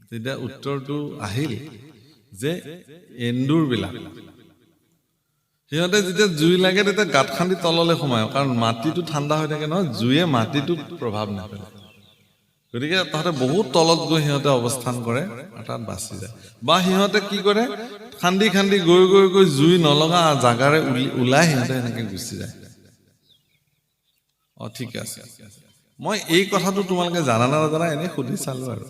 তেতিয়া উত্তৰটো আহিল যে এন্দুৰ বিলাক। সিহঁতে যেতিয়া জুই লাগে তেতিয়া গাঁত খান্দি তললৈ সোমায়, কাৰণ মাটিটো ঠাণ্ডা হৈ থাকে নহয়, জুয়ে মাটিটোত প্ৰভাৱ নেপেলায়। গতিকে তাহাঁতে বহুত তলত গৈ সিহঁতে অৱস্থান কৰে আৰু তাত বাচি যায়। বা সিহঁতে কি কৰে, খান্দি খান্দি গৈ গৈ গৈ জুই নলগা জাগাৰে ওলাই সিহঁতে এনেকে গুচি যায়। ঠিক আছে, মই এই কথাটো তোমালোকে জানা নাজানা এনেই সুধি চালো। আৰু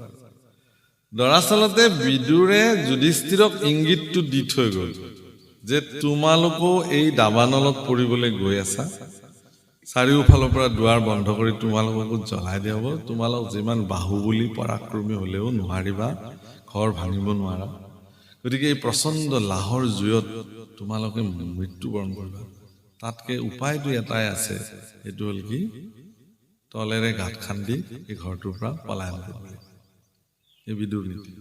দৰাচলতে বিদুৰে যুধিষ্ঠিৰক ইংগিতটো দি থৈ গ'ল যে তোমালোকো এই দাবানলত পৰিবলৈ গৈ আছা, চাৰিওফালৰ পৰা দুৱাৰ বন্ধ কৰি তোমালোককো জ্বলাই দিয়া হ'ব, তোমালোক যিমান বাহুবলী পৰাক্ৰমী হ'লেও নোৱাৰিবা, ঘৰ ভাঙিব নোৱাৰা, গতিকে এই প্ৰচণ্ড লাহৰ জুইত তোমালোকে মৃত্যুবৰণ কৰিবা। তাতকে উপায়টো এটাই আছে, এইটো হ'ল কি তলেৰে গাঁত খান্দি এই ঘৰটোৰ পৰা পলায়ন কৰিব লাগিব। এই বিদুৰ নীতি।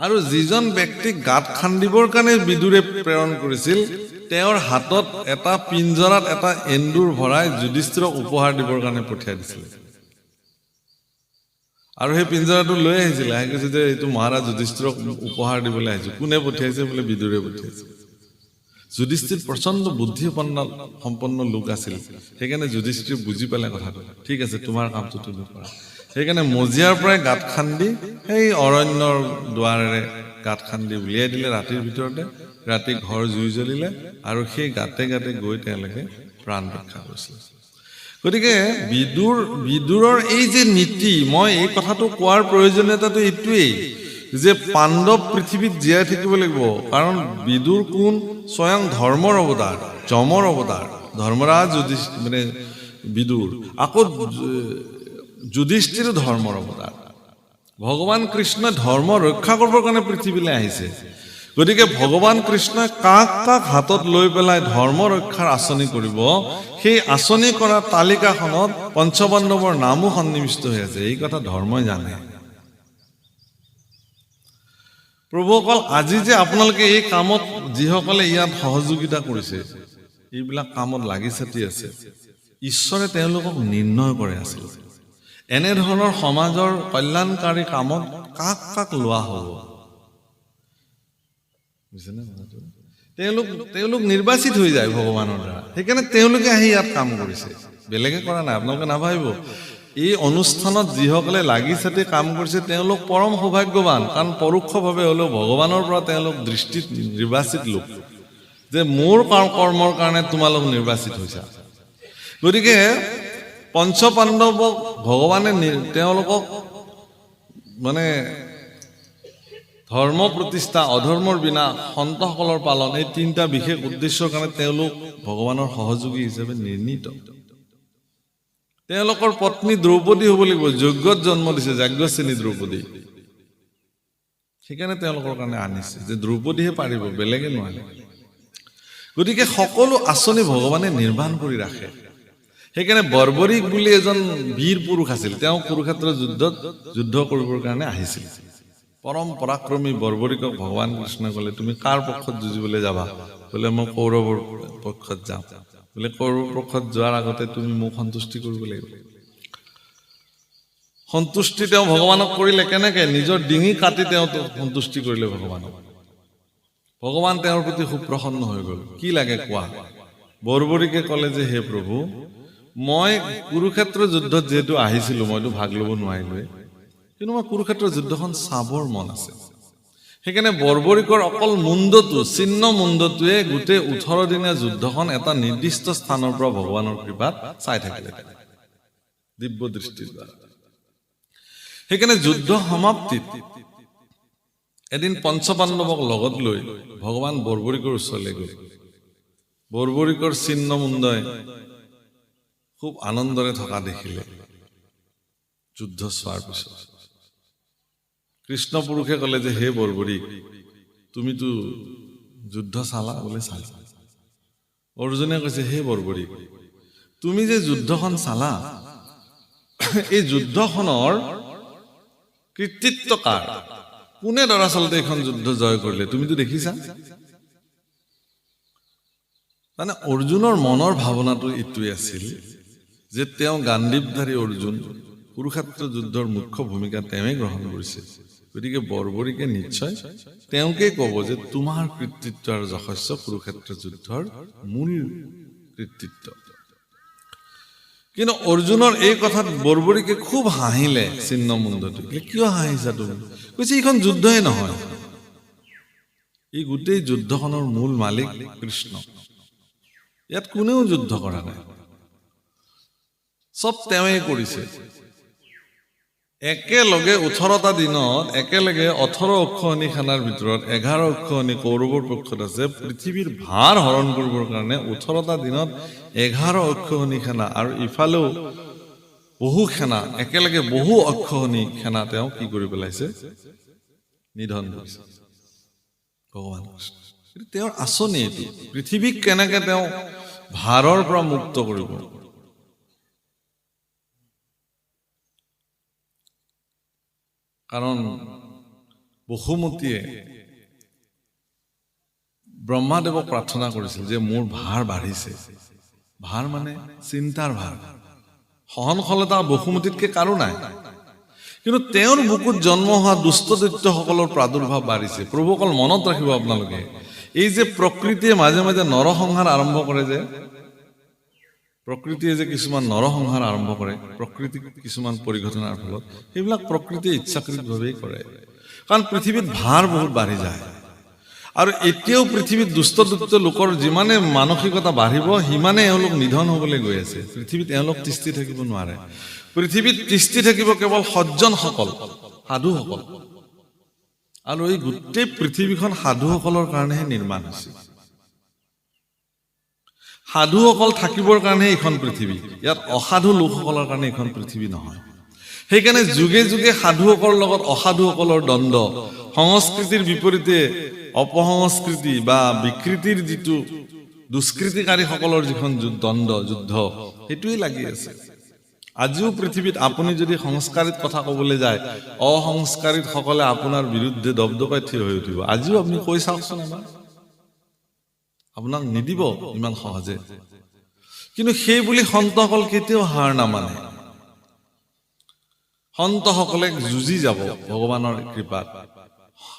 আৰু যিজন ব্যক্তিক গাঁত খান্দিবৰ কাৰণে বিদুৰে প্ৰেৰণ কৰিছিল, তেওঁৰ হাতত এটা পিঞ্জৰাত এটা এন্দুৰ ভৰাই যুধিষ্ঠিৰক উপহাৰ দিবৰ কাৰণে পঠিয়াই দিছিল। আৰু সেই পিঞ্জৰাটো লৈ আহিছিলে, আহি কৈছে যে এইটো মহাৰাজ যুধিষ্ঠিৰক উপহাৰ দিবলৈ আহিছো। কোনে পঠিয়াইছে? বোলে বিদুৰে পঠিয়াইছে। যুধিষ্ঠিৰ প্ৰচণ্ড বুদ্ধি সম্পন্ন লোক আছিল, সেইকাৰণে যুধিষ্ঠিৰ বুজি পালে কথাটো। ঠিক আছে, তোমাৰ কামটো তুমি কৰা। সেইকাৰণে মজিয়াৰ পৰাই গাঁত খান্দি সেই অৰণ্যৰ দুৱাৰেৰে গাঁত খান্দি উলিয়াই দিলে ৰাতিৰ ভিতৰতে। ৰাতি ঘৰ জুই জ্বলিলে আৰু সেই গাঁতে গাঁতে গৈ তেওঁলোকে প্ৰাণ ৰক্ষা কৰিছিল। গতিকে বিদুৰৰ এই যে নীতি, মই এই কথাটো কোৱাৰ প্ৰয়োজনীয়তাটো এইটোৱেই যে পাণ্ডৱ পৃথিৱীত জীয়াই থাকিব লাগিব। কাৰণ বিদুৰ কোন? স্বয়ং ধৰ্মৰ অৱতাৰ, যমৰ অৱতাৰ, ধৰ্মৰাজ মানে বিদুৰ। আকৌ যুধিষ্ঠিৰ ধৰ্মৰ অৱতাৰ। ভগৱান কৃষ্ণই ধৰ্ম ৰক্ষা কৰিবৰ কাৰণে পৃথিৱীলৈ আহিছে। গতিকে ভগৱান কৃষ্ণই কাক কাক হাতত লৈ পেলাই ধৰ্ম ৰক্ষাৰ আঁচনি কৰিব, সেই আঁচনি কৰা তালিকাখনত পঞ্চপাণ্ডৱৰ নামো সন্নিৱিষ্ট হৈ আছে। এই কথা ধৰ্মই জানে। প্ৰভুসকল, আজি যে আপোনালোকে এই কামত যিসকলে ইয়াত সহযোগিতা কৰিছে, এইবিলাক কামত লাগি ছাতি আছে, ঈশ্বৰে তেওঁলোকক নিৰ্ণয় কৰে আছিল এনেধৰণৰ সমাজৰ কল্যাণকাৰী কামত কাক কাক লোৱা হ'ব। তেওঁলোক নিৰ্বাচিত হৈ যায় ভগৱানৰ দ্বাৰা। সেইকাৰণে তেওঁলোকে আহি ইয়াত কাম কৰিছে, বেলেগে কৰা নাই। আপোনালোকে নাভাবিব, এই অনুষ্ঠানত যিসকলে লাগি ছাতি কাম কৰিছে তেওঁলোক পৰম সৌভাগ্যৱান। কাৰণ পৰোক্ষভাৱে হ'লেও ভগৱানৰ পৰা তেওঁলোক দৃষ্টিত নিৰ্বাচিত লোক, যে মোৰ কৰ্মৰ কাৰণে তোমালোক নিৰ্বাচিত হৈছা। গতিকে পঞ্চপাণ্ডৱক ভগৱানে তেওঁলোকক মানে ধৰ্ম প্ৰতিষ্ঠা, অধৰ্মৰ বিনা, সন্তসকলৰ পালন, এই তিনিটা বিশেষ উদ্দেশ্যৰ কাৰণে তেওঁলোক ভগৱানৰ সহযোগী হিচাপে নিৰ্ণীত। তেওঁলোকৰ পত্নী দ্ৰৌপদী হ'ব লাগিব, যজ্ঞত জন্ম দিছে, যাজ্ঞশ্ৰেণী দ্ৰৌপদী। সেইকাৰণে তেওঁলোকৰ কাৰণে আনিছে যে দ্ৰৌপদীহে পাৰিব, বেলেগে নোৱাৰে। গতিকে সকলো আঁচনি ভগৱানে নিৰ্মাণ কৰি ৰাখে। সেইকাৰণে বৰ্বৰিক বুলি এজন বীৰ পুৰুষ আছিল, তেওঁ কুৰুক্ষেত্ৰ যুদ্ধত যুদ্ধ কৰিবৰ কাৰণে আহিছিল। পৰম পৰাক্ৰমী বৰ্বৰিকক ভগৱান কৃষ্ণই ক'লে, তুমি কাৰ পক্ষত যুঁজিবলৈ যাবা? বোলে মই কৌৰৱৰ পক্ষত যাম। বোলে কৌৰৱৰ পক্ষত যোৱাৰ আগতে তুমি মোক সন্তুষ্টি কৰিব লাগিব। সন্তুষ্টি তেওঁ ভগৱানক কৰিলে কেনেকে? নিজৰ ডিঙি কাটি তেওঁ সন্তুষ্টি কৰিলে ভগৱানক। ভগৱান তেওঁৰ প্ৰতি খুব প্ৰসন্ন হৈ গ'ল। কি লাগে কোৱা? বৰ্বৰিকে ক'লে যে হে প্ৰভু, মই কুৰুক্ষেত্ৰ যুদ্ধত যিহেতু আহিছিলো, মইতো ভাগ ল'ব নোৱাৰিলোৱে, কিন্তু মই কুৰুক্ষেত্ৰ যুদ্ধখন চাবৰ মন আছে। সেইকাৰণে বৰ্বৰিকৰ অকল মুণ্ডটো, চিহ্ন মুণ্ডটোৱে গোটেই 18 দিনীয়া যুদ্ধখন এটা নিৰ্দিষ্ট স্থানৰ পৰা ভগৱানৰ কৃপাত চাই থাকিলে দিব্য দৃষ্টিৰ দ্বাৰা। সেইকাৰণে যুদ্ধ সমাপ্তিত এদিন পঞ্চপাণ্ডৱক লগত লৈ ভগৱান বৰ্বৰিকৰ ওচৰলৈ গ'ল। বৰ্বৰিকৰ চিহ্ন মুণ্ডই খুব আনন্দৰে থকা দেখিলে যুদ্ধ চোৱাৰ পিছত। কৃষ্ণ পুৰুষে ক'লে যে হে বৰ্বৰিক, তুমিতো যুদ্ধ চালা? বোলে চালা। অৰ্জুনে কৈছে হে বৰ্বৰিক, তুমি যে যুদ্ধখন চালা, এই যুদ্ধখনৰ কৃতিত্ব কাৰ? কোনে দৰাচলতে এইখন যুদ্ধ জয় কৰিলে? তুমিতো দেখিছা। মানে অৰ্জুনৰ মনৰ ভাৱনাটো এইটোৱে আছিল যে তেওঁ গাণ্ডীৱধাৰী অৰ্জুন, কুৰুক্ষেত্ৰ যুদ্ধৰ মুখ্য ভূমিকা তেওঁৱে গ্ৰহণ কৰিছে। গতিকে বৰ্বৰিকে নিশ্চয় তেওঁকে ক'ব যে তোমাৰ কৃতিত্ব আৰু যশস্য কুৰুক্ষেত্ৰ যুদ্ধৰ মূল কৃতিত্ব। কিন্তু অৰ্জুনৰ এই কথাত বৰ্বৰিকে খুব হাঁহিলে চিহ্ন মুণ্ডটো। কিয় হাঁহিছা তুমি? কৈছে এইখন যুদ্ধই নহয়, এই গোটেই যুদ্ধখনৰ মূল মালিক কৃষ্ণ। ইয়াত কোনেও যুদ্ধ কৰা নাই, চব তেওঁৱে কৰিছে। একেলগে 18টা দিনত একেলগে 18 অক্ষৌহিণী সেনাৰ ভিতৰত 11 অক্ষৌহিণী কৌৰৱৰ পক্ষত আছে। পৃথিৱীৰ ভাৰ হৰণ কৰিবৰ কাৰণে 18টা দিনত 11 অক্ষৌহিণী সেনা আৰু ইফালেও বহু সেনা, একেলগে বহু অক্ষৌহিণী সেনা তেওঁ কি কৰি পেলাইছে? নিধন কৰিছে ভগৱান কৃষ্ণ। তেওঁৰ আঁচনি এইটো পৃথিৱীক কেনেকে তেওঁ ভাৰৰ পৰা মুক্ত কৰিব। কাৰণ বসুমতীয়ে ব্ৰহ্মাদেৱক প্ৰাৰ্থনা কৰিছিল যে মোৰ ভাৰ বাঢ়িছে। ভাৰ মানে চিন্তাৰ ভাৰ, সহনশীলতা বসুমতীতকে কাৰো নাই। কিন্তু তেওঁৰ বুকুত জন্ম হোৱা দুষ্ট দৈত্যসকলৰ প্ৰাদুৰ্ভাৱ বাঢ়িছে। প্ৰভু অকল মনত ৰাখিব আপোনালোকে, এই যে প্ৰকৃতিয়ে মাজে মাজে নৰসংহাৰ আৰম্ভ কৰে, যে প্ৰকৃতিয়ে যে কিছুমান নৰসংহাৰ আৰম্ভ কৰে প্ৰকৃতিক কিছুমান পৰিঘটনাৰ ফলত, সেইবিলাক প্ৰকৃতিয়ে ইচ্ছাকৃতভাৱেই কৰে। কাৰণ পৃথিৱীত ভাৰ বহুত বাঢ়ি যায়। আৰু এতিয়াও পৃথিৱীত দুষ্ট দুষ্ট লোকৰ যিমানে মানসিকতা বাঢ়িব সিমানে এওঁলোক নিধন হ'বলৈ গৈ আছে। পৃথিৱীত এওঁলোক তিষ্ঠি থাকিব নোৱাৰে। পৃথিৱীত তিষ্ঠি থাকিব কেৱল সজ্জনসকল, সাধুসকল। আৰু এই গোটেই পৃথিৱীখন সাধুসকলৰ কাৰণেহে নিৰ্মাণ হৈছে। সাধুসকল থাকিবৰ কাৰণে এইখন পৃথিৱী, ইয়াত অসাধু লোকসকলৰ কাৰণে এইখন পৃথিৱী নহয়। সেইকাৰণে যুগে যুগে সাধুসকলৰ লগত অসাধুসকলৰ দ্বন্দ্ব, সংস্কৃতিৰ বিপৰীতে অপসংস্কৃতি বা বিকৃতিৰ যিটো দুষ্কৃতিকাৰীসকলৰ যিখন দ্বন্দ্ব যুদ্ধ, সেইটোৱেই লাগি আছে। আজিও পৃথিৱীত আপুনি যদি সংস্কাৰিত কথা ক'বলৈ যায়, অসংস্কাৰিত সকলে আপোনাৰ বিৰুদ্ধে দপদপাই থিয় হৈ উঠিব। আজিও আপুনি কৈ চাওকচোন, এবাৰ আপোনাক নিদিব ইমান সহজে। কিন্তু সেই বুলি সন্তসকল কেতিয়াও হাৰ নামানে। সন্তসকলে যুঁজি যাব ভগৱানৰ কৃপাত।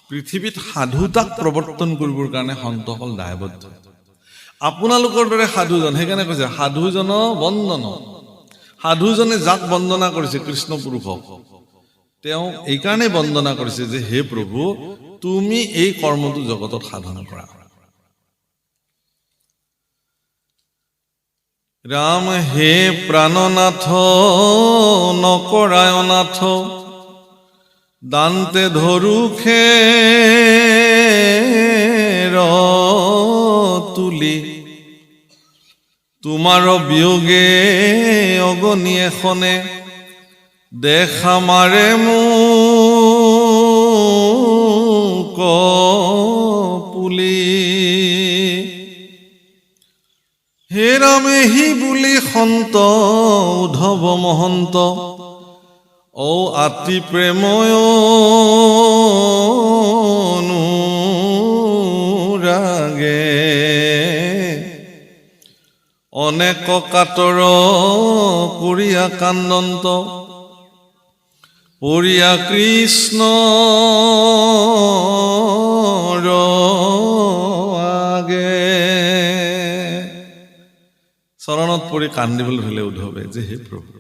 পৃথিৱীত সাধুতাক প্ৰৱৰ্তন কৰিবৰ কাৰণে সন্তসকল দায়বদ্ধ। আপোনালোকৰ দৰে সাধুজন, সেইকাৰণে কৈছে সাধুজন বন্দন। সাধুজনে যাক বন্দনা কৰিছে কৃষ্ণ পুৰুষক, তেওঁ এইকাৰণে বন্দনা কৰিছে যে হে প্ৰভু, তুমি এই কৰ্মটো জগতত সাধন কৰা। ৰাম হে প্ৰাণনাথ নকৰায়নাথ, দান্তে ধৰুখে তুলি, তোমাৰ বিয়োগে অগনি এখনে, দেখা মাৰে মোক পুলি। হে ৰামেহি বুলি সন্ত উদ্ধৱ মহন্ত, ঔ আতি প্ৰেময় অনুৰাগে, অনেক কাতৰ কৰিয়া কান্দন্ত, পৰিয়া কৃষ্ণ আগে। চৰণত পৰি কান্দিবলৈ ধৰিলে উদ্ধৱে যে হে প্ৰভু,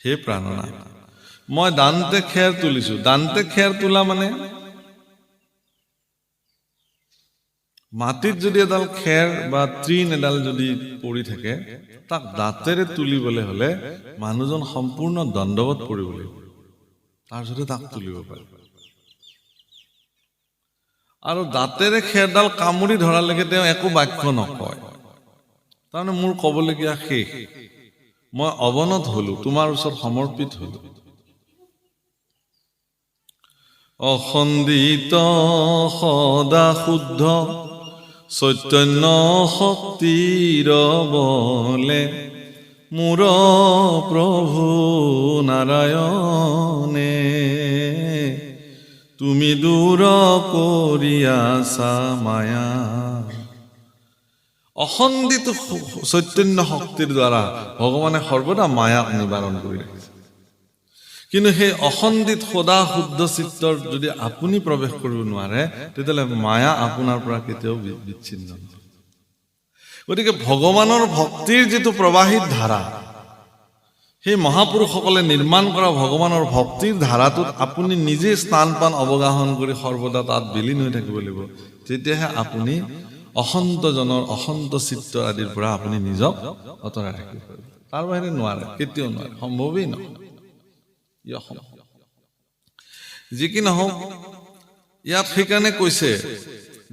হে প্ৰাণনাথ, মই দান্তে খেৰ তুলিছো। দান্তে খেৰ তোলা মানে মাটিত যদি এডাল খেৰ বা তৃণ এডাল যদি পৰি থাকে, তাক দাঁতেৰে তুলিবলৈ হলে মানুহজন সম্পূৰ্ণ দণ্ডৱত পৰিব লাগিব, তাৰপিছতে তাক তুলিব পাৰে। আৰু দাঁতেৰে খেৰডাল কামুৰি ধৰালৈকে তেওঁ একো বাক্য নকয়। তাৰমানে মোৰ কবলগীয়া শেষ, মই অৱনত হলো, তোমাৰ ওচৰত সমৰ্পিত হলো। অখণ্ডিত সদা শুদ্ধ চৈতন্য শক্তিৰ বলে, মোৰ প্ৰভু নাৰায়ণে, তুমি দূৰ কৰিয়াছা মায়া। অখণ্ডিত চৈতন্য শক্তিৰ দ্বাৰা ভগৱানে সৰ্বদা মায়াক নিবাৰণ কৰি ৰাখিছে। কিন্তু সেই অখণ্ডিত সদা শুদ্ধ চিত্তৰ যদি আপুনি প্ৰৱেশ কৰিব নোৱাৰে, তেতিয়াহ'লে মায়া আপোনাৰ পৰা কেতিয়াও বিচ্ছিন্ন নহয়। গতিকে ভগৱানৰ ভক্তিৰ যিটো প্ৰবাহিত ধাৰা, সেই মহাপুৰুষসকলে নিৰ্মাণ কৰা ভগৱানৰ ভক্তিৰ ধাৰাটোত আপুনি নিজে স্থান পান অৱগাহন কৰি সৰ্বদা তাত বিলীন হৈ থাকিব লাগিব। তেতিয়াহে আপুনি অসন্তজনৰ অসন্ত চিত্ৰ আদিৰ পৰা আপুনি নিজক আঁতৰাই ৰাখিব পাৰিব। তাৰ বাহিৰে নোৱাৰে, কেতিয়াও নোৱাৰে, সম্ভৱেই নহয়। যি কি নহওক, ইয়াত সেইকাৰণে কৈছে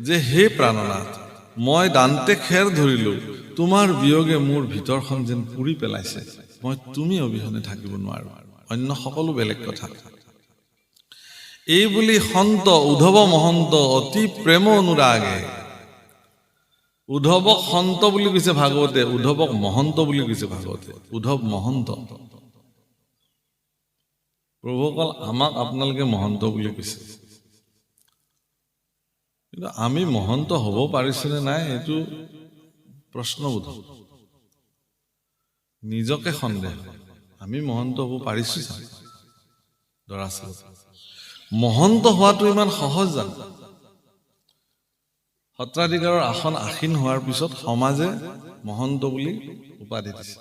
যে হে প্ৰাণনাথ, মই দান্তে খেৰ ধৰিলো, তোমাৰ বিয়োগে মোৰ ভিতৰখন যেন পুৰি পেলাইছে। মই তুমি অবিহনে থাকিব নোৱাৰো, অন্য সকলো বেলেগ কথা। এই বুলি সন্ত উদ্ধৱ মহন্ত অতি প্ৰেম অনুৰাগে, উদ্ধৱক সন্ত বুলি কৈছে ভাগৱতে, উদ্ধৱক মহন্ত বুলি কৈছে ভাগৱতে। উদ্ধৱ মহন্ত। প্ৰভুসকল আমাক আপোনালোকে মহন্ত বুলি কৈছে, কিন্তু আমি মহন্ত হ'ব পাৰিছোনে নাই এইটো প্ৰশ্নবোধক। নিজকে সন্দেহ, আমি মহন্ত হ'ব পাৰিছো জানো? দৰাচল মহন্ত হোৱাটো ইমান সহজ জানো? সত্ৰাধিকাৰৰ আসন আসীন হোৱাৰ পিছত সমাজে মহন্ত বুলি উপাধি দিছে,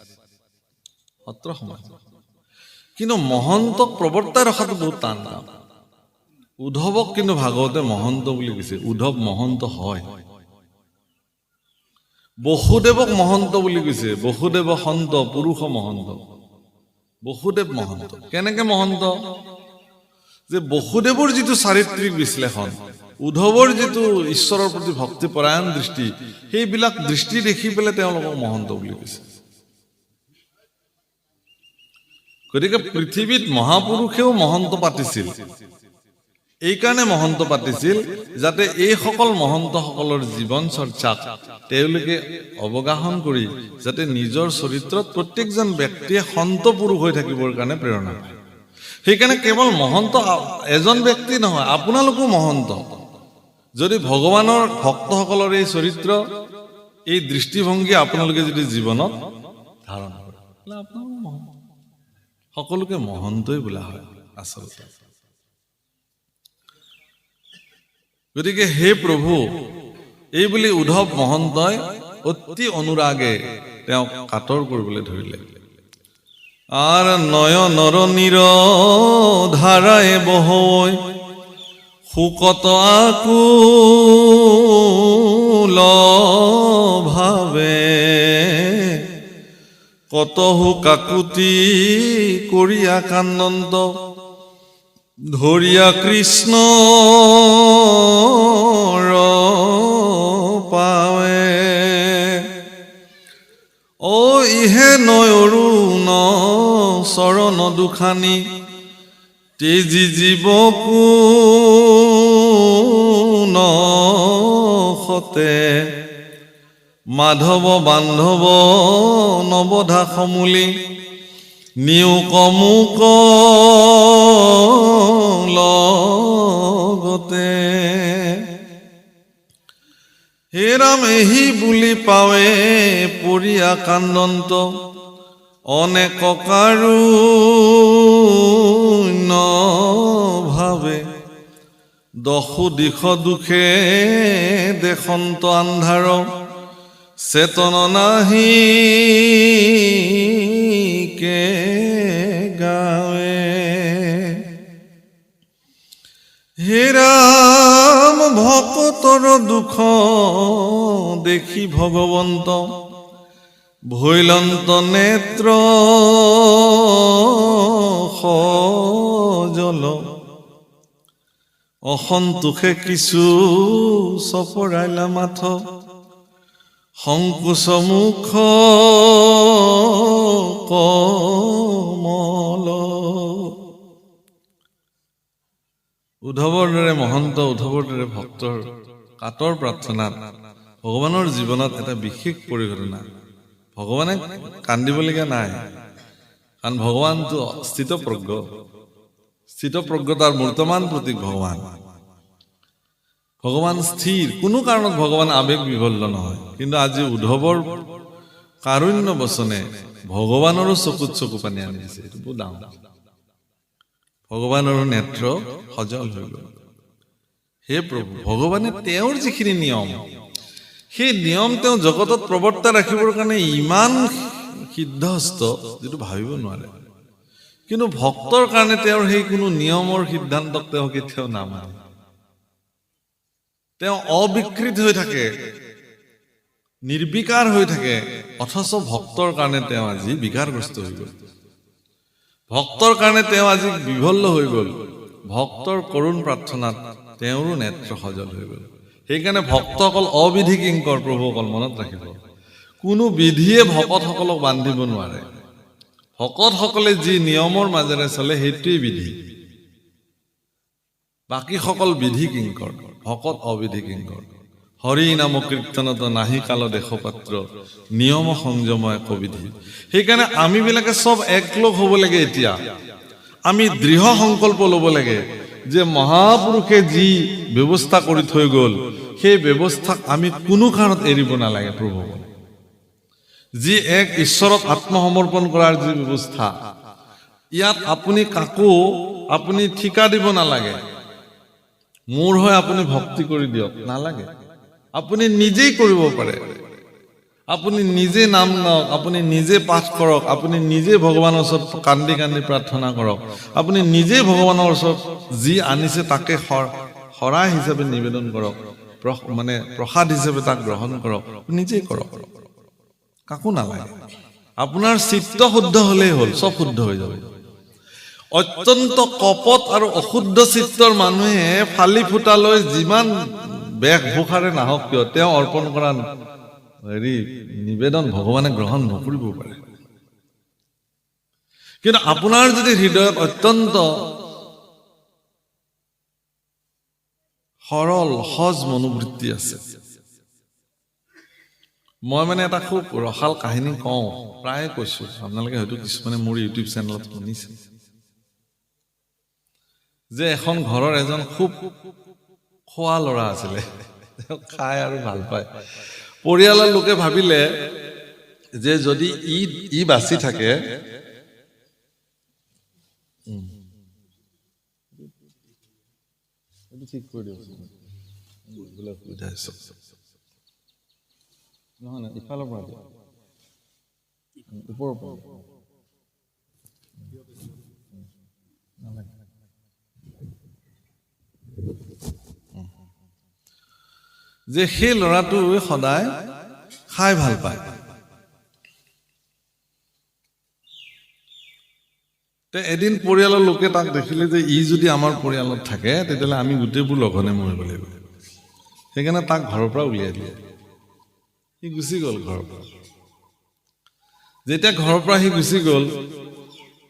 সত্ৰ সমাজ। কিন্তু মহন্তক প্ৰৱৰ্তাই ৰখাটো বহুত টান কাম। উদ্ধৱক কিন্তু ভাগৱতে মহন্ত বুলি কৈছে, উদ্ধৱ মহন্ত হয়। বসুদেৱক মহন্ত বুলি কৈছে, বসুদেৱ সন্ত, পুৰুষ মহন্ত। বসুদেৱ মহন্ত কেনেকে মহন্ত? যে বসুদেৱৰ যিটো চাৰিত্ৰিক বিশ্লেষণ, উদ্ধৱৰ যিটো ঈশ্বৰৰ প্ৰতি ভক্তিপৰায়ণ দৃষ্টি, সেইবিলাক দৃষ্টি দেখি পেলাই তেওঁলোকক মহন্ত বুলি কৈছে। গতিকে পৃথিৱীত মহাপুৰুষেও মহন্ত পাতিছিল। এইকাৰণে মহন্ত পাতিছিল যাতে এইসকল মহন্তসকলৰ জীৱন চৰ্চাক তেওঁলোকে অৱগাহন কৰি যাতে নিজৰ চৰিত্ৰত প্ৰত্যেকজন ব্যক্তিয়ে সন্ত পুৰুষ হৈ থাকিবৰ কাৰণে প্ৰেৰণা পায়। সেইকাৰণে কেৱল মহন্ত এজন ব্যক্তি নহয়, আপোনালোকো মহন্ত। যদি ভগৱানৰ ভক্তসকলৰ এই চৰিত্ৰ, এই দৃষ্টিভংগী আপোনালোকে যদি জীৱনত ধাৰণ কৰে, আপোনালোক মহন্ত। সকলোকে মহন্তই বোলা হয় আচলতে। গতিকে হে প্ৰভু, এই বুলি উদ্ধৱ মহন্তই অতি অনুৰাগে তেওঁক কাতৰ কৰিবলৈ ধৰিলে। আৰু নয়নৰ নীৰ ধাৰাই বহৈ শোকত আকুল ভাৱে কতহু কাকুতি কৰিয়া কান্দন্ত ধৰিয়া কৃষ্ণ পাৱে। অ ইহে নয়ৰু ন চৰণ দুখানি তেজি জীৱকো নখতে মাধৱ বান্ধৱ নৱধা সমূলি নিয়োক মুক লগতে। হে ৰাম এহি বুলি পাৱে পৰিয়া কান্দন্ত অনেক কাৰুণ্য ভাৱে দশো দিশ দুখে দেশন্ত আন্ধাৰ চেতন নাহি কে গাৱে। হে ৰাম ভকতৰ দুখ দেখি ভগৱন্ত ভৈলন্ত নেত্ৰ সজল অসন্তোষে কিছু চপৰাইলা মাথ সংকোচ মুখ কমল। উদ্ধৱৰ দৰে মহন্ত, উদ্ধৱৰ দৰে ভক্তৰ কাতৰ প্ৰাৰ্থনাত ভগৱানৰ জীৱনত এটা বিশেষ পৰিঘটনা। ভগৱানে কান্দিবলগীয়া নাই, কাৰণ ভগৱানটো স্থিতপ্ৰজ্ঞ, স্থিতপ্ৰজ্ঞতাৰ মূৰ্তমান প্ৰতীক ভগৱান। ভগৱান স্থিৰ, কোনো কাৰণত ভগৱান আৱেগ বিভল্ল নহয়। কিন্তু আজি উদ্ধৱৰ কাৰুণ্য বচনে ভগৱানৰো চকুত চকু পানী আনি দিছে। এইটো বহুত ডাঙৰ। ভগৱানৰো নেত্ৰ সজল হৈ গল। হে প্ৰভু, ভগৱানে তেওঁৰ যিখিনি নিয়ম, সেই নিয়ম তেওঁ জগতত প্ৰৱৰ্তাই ৰাখিবৰ কাৰণে ইমান সিদ্ধহস্ত যিটো ভাবিব নোৱাৰে। কিন্তু ভক্তৰ কাৰণে তেওঁৰ সেই কোনো নিয়মৰ সিদ্ধান্তক তেওঁ কেতিয়াও নামানে। তেওঁ অবিকৃত হৈ থাকে, নিৰ্বিকাৰ হৈ থাকে, অথচ ভক্তৰ কাৰণে তেওঁ আজি বিকাৰগ্ৰস্ত হৈ গল। ভক্তৰ কাৰণে তেওঁ আজি বিভল্ল হৈ গল। ভক্তৰ কৰুণ প্ৰাৰ্থনাত তেওঁৰো নেত্ৰ সজল হৈ গল। সেইকাৰণে ভক্তসকল অবিধি কিংকৰ, প্ৰভুসকল মনত ৰাখিব। কোনো বিধিয়ে ভকতসকলক বান্ধিব নোৱাৰে। ভকতসকলে যি নিয়মৰ মাজেৰে চলে সেইটোৱেই বিধি। বাকী সকল বিধি কিংকৰ, ভকত অবিধি কিংকৰ। হৰি নাম কীৰ্তনত নাহি কাল দেশপাত্ৰ নিয়ম সংযময় কবিধি সেইকাৰণে আমি বিলাকে সব একলগ হ'ব লাগে এতিয়া আমি দৃঢ় সংকল্প ল'ব লাগে যে মহাপুৰুষে যি ব্যৱস্থা কৰি থৈ গ'ল সেই ব্যৱস্থাক আমি কোনো কাৰণত এৰিব নালাগে প্ৰভু যি এক ঈশ্বৰক আত্মসমৰ্পণ কৰাৰ যি ব্যৱস্থা ইয়াত আপুনি কাকো আপুনি ঠিকা দিব নালাগে মোৰ হৈ আপুনি ভক্তি কৰি দিয়ক নালাগে আপুনি নিজেই কৰিব পাৰে আপুনি নিজে নাম গাওক আপুনি নিজে পাঠ কৰক আপুনি নিজে ভগৱানৰ ওচৰত কান্দি কান্দি প্ৰাৰ্থনা কৰক আপুনি নিজে ভগৱানৰ ওচৰত যি আনিছে তাকে শৰাই হিচাপে নিবেদন কৰক মানে প্ৰসাদ হিচাপে তাক গ্ৰহণ কৰক নিজেই কৰক কাকো নালাগে আপোনাৰ চিত্ত শুদ্ধ হ'লেই হ'ল সব শুদ্ধ হৈ যাব অত্যন্ত কপট আৰু অশুদ্ধ চিত্তৰ মানুহে ফালি ফুটালৈ যিমান বেশভূষাৰে নাহক কিয় তেওঁ অৰ্পণ কৰা নিবেদন ভগৱানে গ্ৰহণ নকৰিব পাৰে কিন্তু আপোনাৰ যদি হৃদয়ত অত্যন্ত সৰল সহজ মনোবৃত্তি আছে মই মানে এটা খুব ৰসাল কাহিনী কওঁ প্ৰায় কৈছো আপোনালোকে হয়তো কিছুমানে মোৰ ইউটিউব চেনেলত শুনিছে যে এখন ঘৰৰ এজন খুব খোৱা ল'ৰা আছিলে খাই আৰু ভাল পায় পৰিয়ালৰ লোকে ভাবিলে যে যদি ই বাচি থাকে ঠিক কৰি দিয়ক নহয় নহয় ইফালৰ পৰা ওপৰৰ পৰা যে সেই ল'ৰাটো সদায় খাই ভাল পায় এদিন পৰিয়ালৰ লোকে তাক দেখিলে যে ই যদি আমাৰ পৰিয়ালত থাকে তেতিয়াহ'লে আমি গোটেইবোৰ লঘনে মৰিব লাগিব সেইকাৰণে তাক ঘৰৰ পৰা উলিয়াই দিলে সি গুচি গ'ল ঘৰৰ পৰা যেতিয়া ঘৰৰ পৰা সি গুচি গ'ল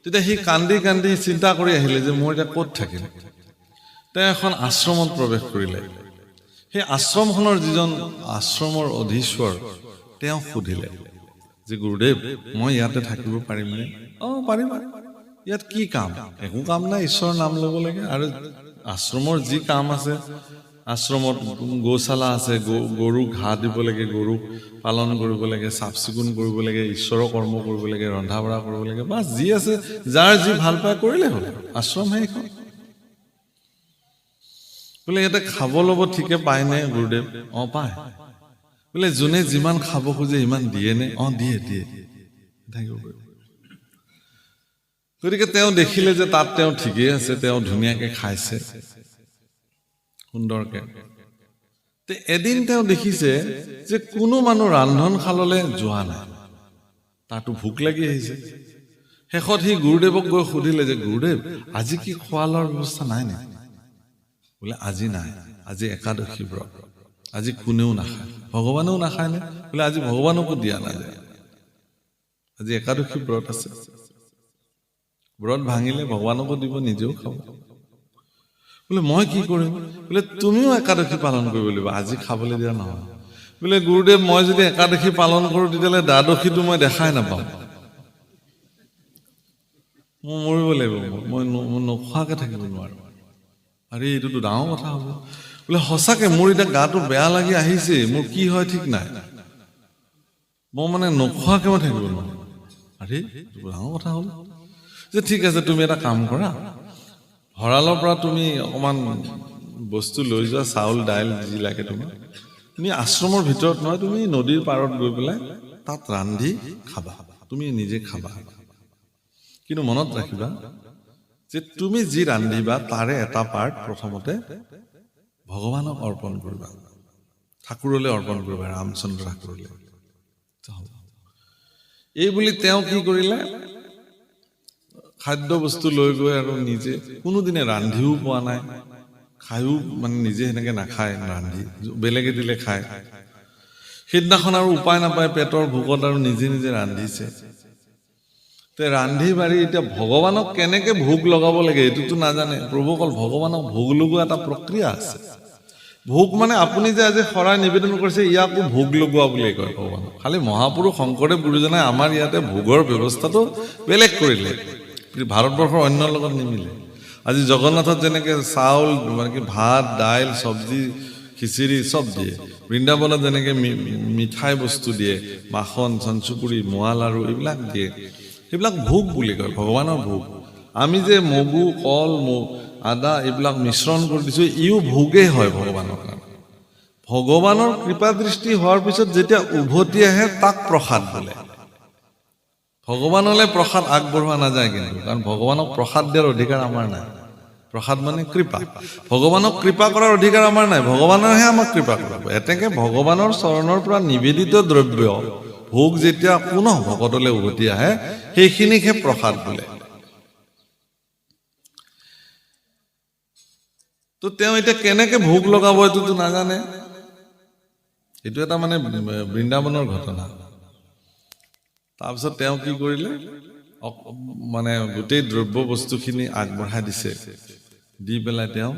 তেতিয়া সি কান্দি কান্দি চিন্তা কৰি আহিলে যে মই এতিয়া ক'ত থাকিম তেওঁ এখন আশ্ৰমত প্ৰৱেশ কৰিলে সেই আশ্ৰমখনৰ যিজন আশ্ৰমৰ অধীশ্বৰ তেওঁ সুধিলে যে গুৰুদেৱ মই ইয়াতে থাকিব পাৰিমনে পাৰিবা ইয়াত কি কাম একো কাম নাই ঈশ্বৰৰ নাম ল'ব লাগে আৰু আশ্ৰমৰ যি কাম আছে আশ্ৰমত গৌশালা আছে গৰু ঘাঁহ দিব লাগে গৰুক পালন কৰিব লাগে চাফ চিকুণ কৰিব লাগে ঈশ্বৰৰ কৰ্ম কৰিব লাগে ৰন্ধা বঢ়া কৰিব লাগে বাছ যি আছে যাৰ যি ভাল পায় কৰিলে হ'ল আশ্ৰম সেইখন বোলে ইয়াতে খাব ল'ব ঠিকে পায়নে গুৰুদেৱ পায় বোলে যোনে যিমান খাব খোজে ইমান দিয়ে নে দিয়ে দিয়ে থাকিব পাৰিব গতিকে তেওঁ দেখিলে যে তাত তেওঁ ঠিকেই আছে তেওঁ ধুনীয়াকে খাইছে সুন্দৰকে এদিন তেওঁ দেখিছে যে কোনো মানুহ ৰান্ধনশাললৈ যোৱা নাই তাতো ভোক লাগি আহিছে শেষত সি গুৰুদেৱক গৈ সুধিলে যে গুৰুদেৱ আজি কি খোৱা লোৱাৰ ব্যৱস্থা নাই নে বোলে আজি নাই আজি একাদশী ব্ৰত আজি কোনেও নাখায় ভগৱানেও নাখায় নে বোলে আজি ভগৱানকো দিয়া নাযায় আজি একাদশী ব্ৰত আছে ব্ৰত ভাঙিলে ভগৱানকো দিব নিজেও খাব বোলে মই কি কৰিম বোলে তুমিও একাদশী পালন কৰিব লাগিব আজি খাবলৈ দিয়া নহয় বোলে গুৰুদেৱ মই যদি একাদশী পালন কৰোঁ তেতিয়াহ'লে দ্বাদশীটো মই দেখাই নাপাম মই মৰিব লাগিব মই নোখোৱাকে থাকিব নোৱাৰো আৰে এইটোতো ডাঙৰ কথা হ'ব বোলে সঁচাকে মোৰ এতিয়া গাটো বেয়া লাগি আহিছে মোৰ কি হয় ঠিক নাই মই মানে নোখোৱাকে মই থাকিব নোৱাৰো আৰে এইটো ডাঙৰ কথা হ'ল যে ঠিক আছে তুমি এটা কাম কৰা ভঁৰালৰ পৰা তুমি অকমান বস্তু লৈ যোৱা চাউল দাইল যি লাগে তুমি আশ্ৰমৰ ভিতৰত নহয় তুমি নদীৰ পাৰত গৈ পেলাই তাত ৰান্ধি খাবা তুমি নিজে খাবা কিন্তু মনত ৰাখিবা যে তুমি যি ৰান্ধিবা তাৰে এটা পাৰ্ট প্ৰথমতে ভগৱানক অৰ্পণ কৰিবা ঠাকুৰলৈ অৰ্পণ কৰিবা ৰামচন্দ্ৰ ঠাকুৰলৈ এই বুলি তেওঁ কি কৰিলে খাদ্য বস্তু লৈ গৈ আৰু নিজে কোনোদিনে ৰান্ধিও পোৱা নাই খায়ো মানে নিজে সেনেকে নাখায় ৰান্ধি বেলেগে দিলে খায় সেইদিনাখন আৰু উপায় নাপায় পেটৰ ভোকত আৰু নিজে নিজে ৰান্ধিছে ৰান্ধি বাঢ়ি এতিয়া ভগৱানক কেনেকে ভোগ লগাব লাগে এইটোতো নাজানে প্ৰভু অকল ভগৱানক ভোগ লগোৱা এটা প্ৰক্ৰিয়া আছে ভোগ মানে আপুনি যে আজি শৰাই নিবেদন কৰিছে ইয়াকো ভোগ লগোৱা বুলি কয় ভগৱানক। খালি মহাপুৰুষ শংকৰদেৱ গুৰুজনাই আমাৰ ইয়াতে ভোগৰ ব্যৱস্থাটো বেলেগ কৰিলে, ভাৰতবৰ্ষৰ অন্যৰ লগত নিমিলে। আজি জগন্নাথত যেনেকে চাউল মানে কি ভাত দাইল চব্জি খিচিৰি চব দিয়ে, বৃন্দাবনত যেনেকে মিঠাই বস্তু দিয়ে, মাখন চঞ্চুপুৰি মোৱা লাৰু এইবিলাক দিয়ে, সেইবিলাক ভোগ বুলি কয়, ভগৱানৰ ভোগ। আমি যে মগু কল আদা এইবিলাক মিশ্ৰণ কৰি দিছো, ইও ভোগেই হয় ভগৱানৰ কাৰণে। ভগৱানৰ কৃপা দৃষ্টি হোৱাৰ পিছত যেতিয়া উভতি আহে তাক প্ৰসাদ বোলে। ভগৱানলৈ প্ৰসাদ আগবঢ়োৱা নাযায় কিন্তু, কাৰণ ভগৱানক প্ৰসাদ দিয়াৰ অধিকাৰ আমাৰ নাই। প্ৰসাদ মানে কৃপা, ভগৱানক কৃপা কৰাৰ অধিকাৰ আমাৰ নাই, ভগৱানৰহে আমাক কৃপা কৰিব। এতেকে ভগৱানৰ চৰণৰ পৰা নিবেদিত দ্ৰব্য ভোগ যেতিয়া পুনঃ ভকতলৈ উভতি আহে সেইখিনিকহে প্ৰসাদ বোলে। তো তেওঁ এতিয়া কেনেকে ভোগ লগাব এইটোতো নাজানে। এইটো এটা মানে বৃন্দাবনৰ ঘটনা। তাৰপিছত তেওঁ কি কৰিলে, মানে গোটেই দ্ৰব্য বস্তুখিনি আগবঢ়াই দিছে, দি পেলাই তেওঁ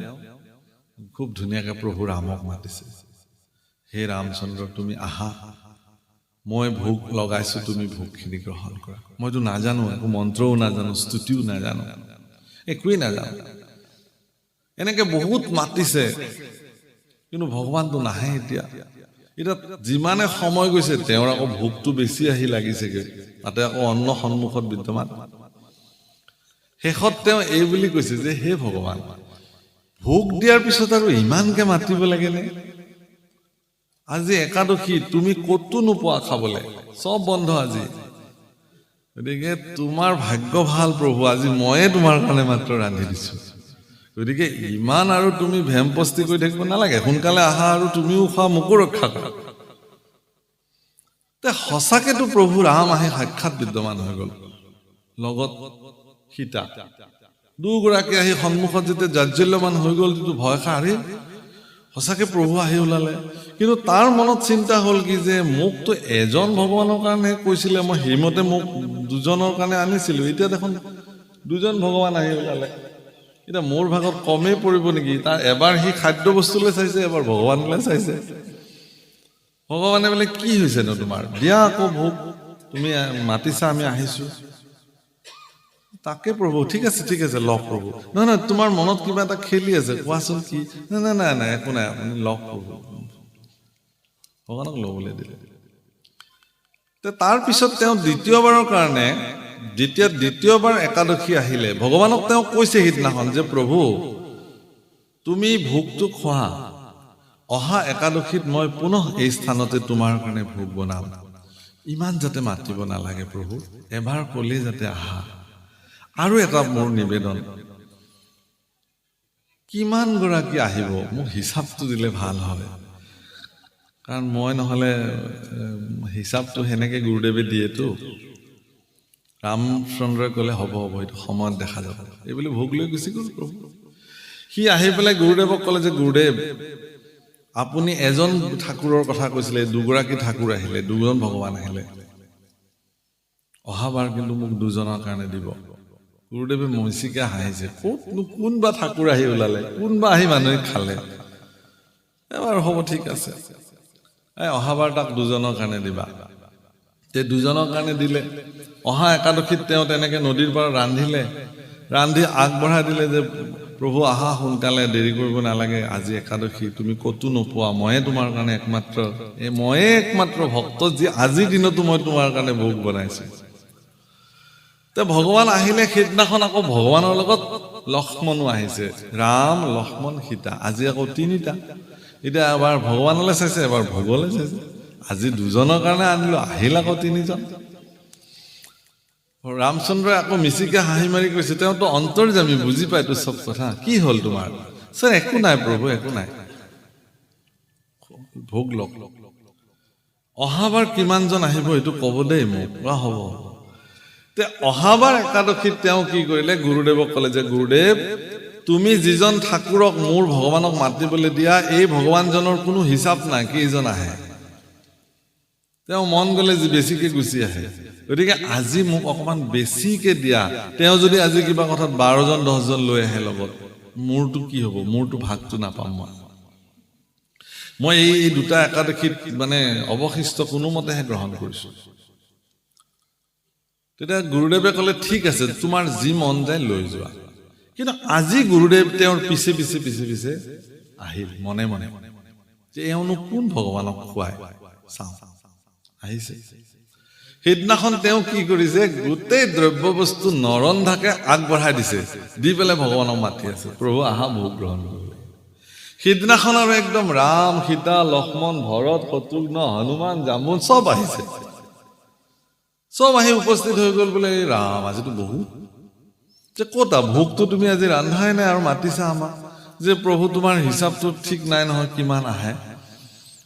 খুব ধুনীয়াকে প্ৰভু ৰামক মাতিছে, হে ৰামচন্দ্ৰ তুমি আহা, মই ভোগ লগাইছো, তুমি ভোগখিনি গ্ৰহণ কৰা। মইতো নাজানো, একো মন্ত্ৰও নাজানো, স্তুতিও নাজানো, একোৱেই নাজানো। এনেকে বহুত মাতিছে, কিন্তু ভগৱানটো নাহে। এতিয়া যিমানে সময় গৈছে তেওঁৰ আকৌ ভোগটো বেছি আহি লাগিছেগে, তাতে আকৌ অন্ন সন্মুখত বিদ্যমান। শেষত তেওঁ এই বুলি কৈছে যে হে ভগৱান, ভোগ দিয়াৰ পিছত আৰু ইমানকে মাতিব লাগেনে? আজি একাদশী, তুমি ক'তো নোপোৱা খাবলে, চব বন্ধ আজি। গতিকে তোমাৰ ভাগ্য ভাল প্ৰভু, আজি ময়ে তোমাৰ কাৰণে মাত্ৰ ৰান্ধি দিছো। গতিকে ইমান আৰু তুমি ভেমপস্তি কৰি থাকিব নালাগে, সোনকালে আহা আৰু তুমিও খোৱা, মোকো ৰক্ষা কৰা। সঁচাকেতো প্ৰভু ৰাম আহি সাক্ষাৎ বিদ্যমান হৈ গল, লগত সীতা দুগৰাকী আহি সন্মুখত যেতিয়া জাজ্জল্যমান হৈ গল, যিটো ভয় খাৰি সঁচাকে প্ৰভু আহি ওলালে। কিন্তু তাৰ মনত চিন্তা হল কি যে মোকতো এজন ভগৱানৰ কাৰণে কৈছিলে, মই সেইমতে মোক দুজনৰ কাৰণে আনিছিলো, এতিয়া দেখোন দুজন ভগৱান আহি ওলালে, এতিয়া মোৰ ভাগত কমেই পৰিব নেকি? তাৰ এবাৰ সি খাদ্য বস্তুলৈ চাইছে, এবাৰ ভগৱানলৈ চাইছে। ভগৱানে বোলে কি হৈছে ন তোমাৰ, দিয়া আকৌ ভোগ, তুমি মাতিছা আমি আহিছো। তাকে প্ৰভু, ঠিক আছে ঠিক আছে লওক প্ৰভু। নহয় নহয়, তোমাৰ মনত কিবা এটা খেলি আছে, কোৱাচোন কি? নাই নাই নাই নাই একো নাই, আপুনি লওক প্ৰভু। ভগৱানক লবলৈ দিলে। তাৰ পিছত তেওঁ দ্বিতীয়বাৰৰ কাৰণে, যেতিয়া দ্বিতীয়বাৰ একাদশী আহিলে, ভগৱানক তেওঁ কৈছে সিদিনাখন যে প্ৰভু তুমি ভোগটো খোৱা, অহা একাদশীত মই পুনঃ এই স্থানতে তোমাৰ কাৰণে ভোগ বনাম, ইমান যাতে মাতিব নালাগে প্ৰভু, এবাৰ কলে যাতে আহা। আৰু এটা মোৰ নিবেদন, কিমান গৰাকী আহিব মোক হিচাপটো দিলে ভাল হয়, কাৰণ মই নহলে হিচাপটো সেনেকে গুৰুদেৱে দিয়েতো। ৰামচন্দ্ৰই কলে হ'ব হ'ব, এইটো সময়ত দেখা যাব, এইবুলি ভোগ লৈ গুচি গল প্ৰভু। সি আহি পেলাই গুৰুদেৱক কলে যে গুৰুদেৱ আপুনি এজন ঠাকুৰৰ কথা কৈছিলে, দুগৰাকী ঠাকুৰ আহিলে, দুজন ভগৱান আহিলে, অহাবাৰ কিন্তু মোক দুজনৰ কাৰণে দিব। গুৰুদেৱে মহিচিকে হাঁহিছে, ক'তনো কোনবা ঠাকুৰ আহি ওলালে, কোনবা আহি মানুহে খালে। এবাৰ হ'ব ঠিক আছে, অহাবাৰ তাক দুজনৰ কাৰণে দিবা। তে দুজনৰ কাৰণে দিলে। অহা একাদশীত তেওঁ তেনেকে নদীৰ পৰা ৰান্ধিলে, ৰান্ধি আগবঢ়াই দিলে যে প্ৰভু আহা সোনকালে, দেৰি কৰিব নালাগে, আজি একাদশী, তুমি ক'তো নোপোৱা, ময়ে তোমাৰ কাৰণে একমাত্ৰ, ময়ে একমাত্ৰ ভক্ত যি আজিৰ দিনতো মই তোমাৰ কাৰণে ভোগ বনাইছো। তে ভগৱান আহিলে সেইদিনাখন, আকৌ ভগৱানৰ লগত লক্ষ্মণো আহিছে, ৰাম লক্ষ্মণ সীতা, আজি আকৌ তিনিটা। এতিয়া এবাৰ ভগৱানলৈ চাইছে, এবাৰ ভোগলৈ চাইছে, আজি দুজনৰ কাৰণে আনিলো, আহিল আকৌ তিনিজন। ৰামচন্দ্ৰই আকৌ মিচিকে হাঁহি মাৰি কৈছে, তেওঁতো অন্তৰ্যামী, বুজি পাইতো চব কথা, কি হল তোমাৰ? ছাৰ একো নাই প্ৰভু, একো নাই, ভোগ লওক। অহাবাৰ কিমানজন আহিব এইটো কব দেই মোক। হ'ব। তে অহাবাৰ একাদশীত তেওঁ কি কৰিলে, গুৰুদেৱক কলে যে গুৰুদেৱ তুমি যিজন ঠাকুৰক মোৰ ভগৱানক মাতিবলৈ দিয়া, এই ভগৱানজনৰ কোনো হিচাপ নাই, কেইজন আহে। তেওঁ মন গলে বেছিকে গুচি আহে, গতিকে আজি মোক অকমান বেছিকে দিয়া। তেওঁ যদি আজি কিবা কথাত 12 জন 10 জন লৈ আহে লগত, মোৰটো কি হব, মোৰটো ভাগটো নাপাম মই। মই এই দুটা একাদশীত মানে অৱশিষ্ট কোনোমতেহে গ্ৰহণ কৰিছো। তেতিয়া গুৰুদেৱে ক'লে ঠিক আছে, তোমাৰ যি মন যায় লৈ যোৱা। কিন্তু আজি গুৰুদেৱ তেওঁৰ পিছে পিছে পিছে পিছে আহিল মনে মনে, যে এওঁনো কোন ভগৱানক খুৱাই চাওঁ আহিছে। সেইদিনাখন তেওঁ কি কৰিছে, গোটেই দ্ৰব্য বস্তু নৰন্ধাকে আগবঢ়াই দিছে, দি পেলাই ভগৱানক মাতি আছে, প্ৰভু আহা ভোগ গ্ৰহণ কৰিলে। সিদিনাখন আৰু একদম ৰাম, সীতা, লক্ষ্মণ, ভৰত, শত্ৰুঘ্ন, হনুমান, জামুন চব আহিছে, চব আহি উপস্থিত হৈ গ'ল। বোলে এই ৰাম আজিতো বহুত, যে ক'তা ভোগটো তুমি আজি ৰান্ধাই নাই আৰু মাতিছা আমাক, যে প্ৰভু তোমাৰ হিচাপটো ঠিক নাই নহয় কিমান আহে,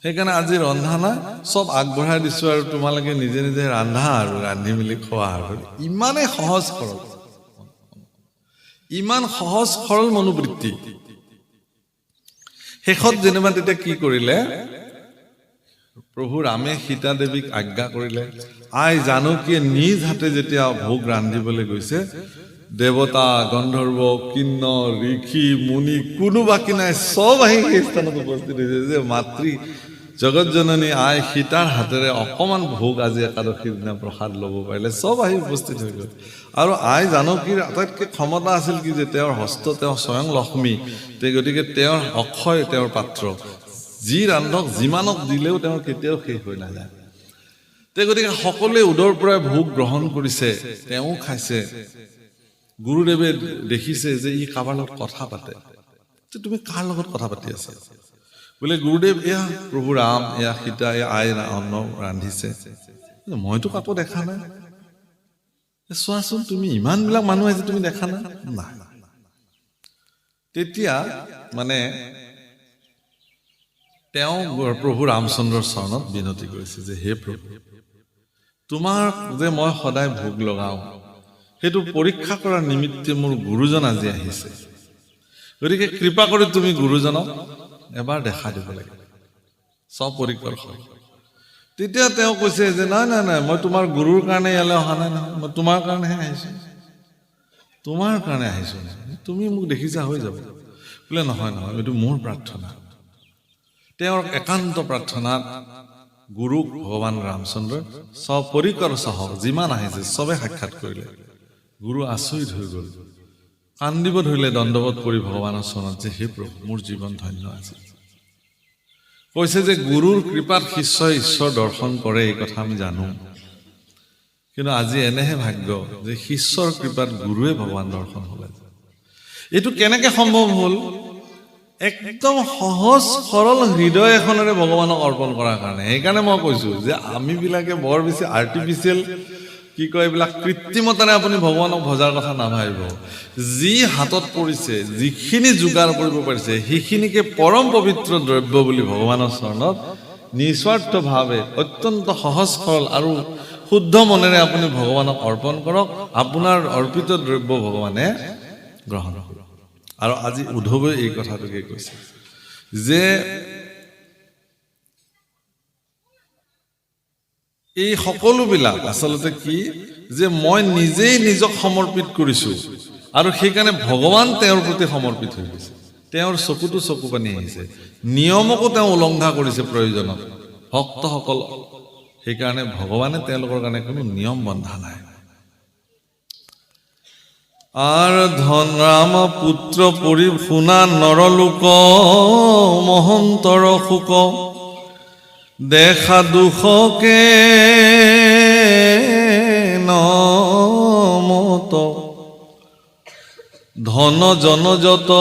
সেইকাৰণে আজি ৰন্ধা নাই, চব আগবঢ়াই দিছো আৰু তোমালোকে নিজে নিজে ৰান্ধা আৰু ৰান্ধি মেলি খোৱা। আৰু ইমানেই সহজ সৰল, ইমান সহজ সৰল মনোবৃত্তি। শেষত যেনিবা তেতিয়া কি কৰিলে, প্ৰভু ৰামে সীতা দেৱীক আজ্ঞা কৰিলে, আই জানকীয়ে নিজ হাতে যেতিয়া ভোগ ৰান্ধিবলৈ গৈছে, দেৱতা, গন্ধৰ্ব, কিন্নৰ, ঋষি, মুনি কোনো বাকী নাই, চব আহি সেই স্থানত উপস্থিত হৈছে, যে মাতৃ জগত জননী আই সীতাৰ হাতেৰে অকমান ভোগ আজি একাদশীৰ দিনা প্ৰসাদ ল'ব পাৰিলে, চব আহি উপস্থিত হৈ গ'ল। আৰু আই জানকীৰ আটাইতকৈ ক্ষমতা আছিল কি, যে তেওঁৰ হস্ত, তেওঁ স্বয়ং লক্ষ্মী, গতিকে তেওঁৰ অক্ষয়, তেওঁৰ পাত্ৰ, যি ৰান্ধক যিমানক দিলেও তেওঁৰ কেতিয়াও শেষ হৈ নাযায়। গতিকে সকলোৱে উদৰ পৰাই ভোগ গ্ৰহণ কৰিছে, তেওঁ খাইছে। গুৰুদেৱে দেখিছে যে ই কাৰোবাৰ লগত কথা পাতে, যে তুমি কাৰ লগত কথা পাতি আছা? বোলে গুৰুদেৱ এয়া প্ৰভু ৰাম, এয়া সীতা, এয়া আই অন্ন ৰান্ধিছে, মইতো কাকো দেখা নাই। চোৱাচোন তুমি ইমানবিলাক মানুহ আহিছে, তুমি দেখা নাই? নাই। তেতিয়া মানে তেওঁ প্ৰভু ৰামচন্দ্ৰৰ চৰণত বিনতি কৰিছে, যে হে প্ৰভু, তোমাৰ যে মই সদায় ভোগ লগাওঁ, সেইটো পৰীক্ষা কৰাৰ নিমিত্তে মোৰ গুৰুজন আজি আহিছে, গতিকে কৃপা কৰি তুমি গুৰুজনক এবাৰ দেখা দিব লাগে, চব পৰীক্ষাৰ হয়। তেতিয়া তেওঁ কৈছে যে নাই নাই নাই, মই তোমাৰ গুৰুৰ কাৰণে ইয়ালৈ অহা নাই নহয়, মই তোমাৰ কাৰণেহে আহিছো, তোমাৰ কাৰণে আহিছো, তুমি মোক দেখিছা হৈ যাব। বোলে নহয় নহয়, এইটো মোৰ প্ৰাৰ্থনা। তেওঁৰ একান্ত প্ৰাৰ্থনাত গুৰুক ভগৱান ৰামচন্দ্ৰই সপৰিকৰ সহ যিমান আহিছে চবে সাক্ষাৎ কৰিলে। গুৰু আচৰিত হৈ গ'ল, কান্দিব ধৰিলে, দণ্ডৱত পৰি ভগৱানৰ চৰণত, যে হে প্ৰভু মোৰ জীৱন ধন্য আছিল। কৈছে যে গুৰুৰ কৃপাত শিষ্যই ঈশ্বৰ দৰ্শন কৰে, এই কথা আমি জানো, কিন্তু আজি এনেহে ভাগ্য যে শিষ্যৰ কৃপাত গুৰুৱে ভগৱান দৰ্শন হলে। এইটো কেনেকে সম্ভৱ হ'ল? একদম সহজ সৰল হৃদয় এখনেৰে ভগৱানক অৰ্পণ কৰাৰ কাৰণে। সেইকাৰণে মই কৈছো যে আমি বিলাকে বৰ বেছি আৰ্টিফিচিয়েল কি কয় এইবিলাক কৃত্ৰিমতাৰে আপুনি ভগৱানক ভজাৰ কথা নাভাবিব। যি হাতত পৰিছে, যিখিনি যোগাৰ কৰিব পাৰিছে, সেইখিনিকে পৰম পবিত্ৰ দ্ৰব্য বুলি ভগৱানৰ চৰণত নিস্বাৰ্থভাৱে অত্যন্ত সহজ সৰল আৰু শুদ্ধ মনেৰে আপুনি ভগৱানক অৰ্পণ কৰক, আপোনাৰ অৰ্পিত দ্ৰব্য ভগৱানে গ্ৰহণ কৰক। আৰু আজি উদ্ধৱে এই কথাটোকে কৈছে যে এই সকলোবিলাক আচলতে কি, যে মই নিজেই নিজক সমৰ্পিত কৰিছো আৰু সেইকাৰণে ভগৱান তেওঁৰ প্ৰতি সমৰ্পিত হৈ গৈছে। তেওঁৰ চকুতো চকু পানী আহিছে, নিয়মকো তেওঁ উলংঘা কৰিছে প্ৰয়োজনত ভক্তসকল। সেইকাৰণে ভগৱানে তেওঁলোকৰ কাৰণে কোনো নিয়ম বন্ধা নাই। আর ধন রাম পুত্র পরি শুনা নরলোক মহন্তর শোক দেখা দুখকে নমত ধন জন যত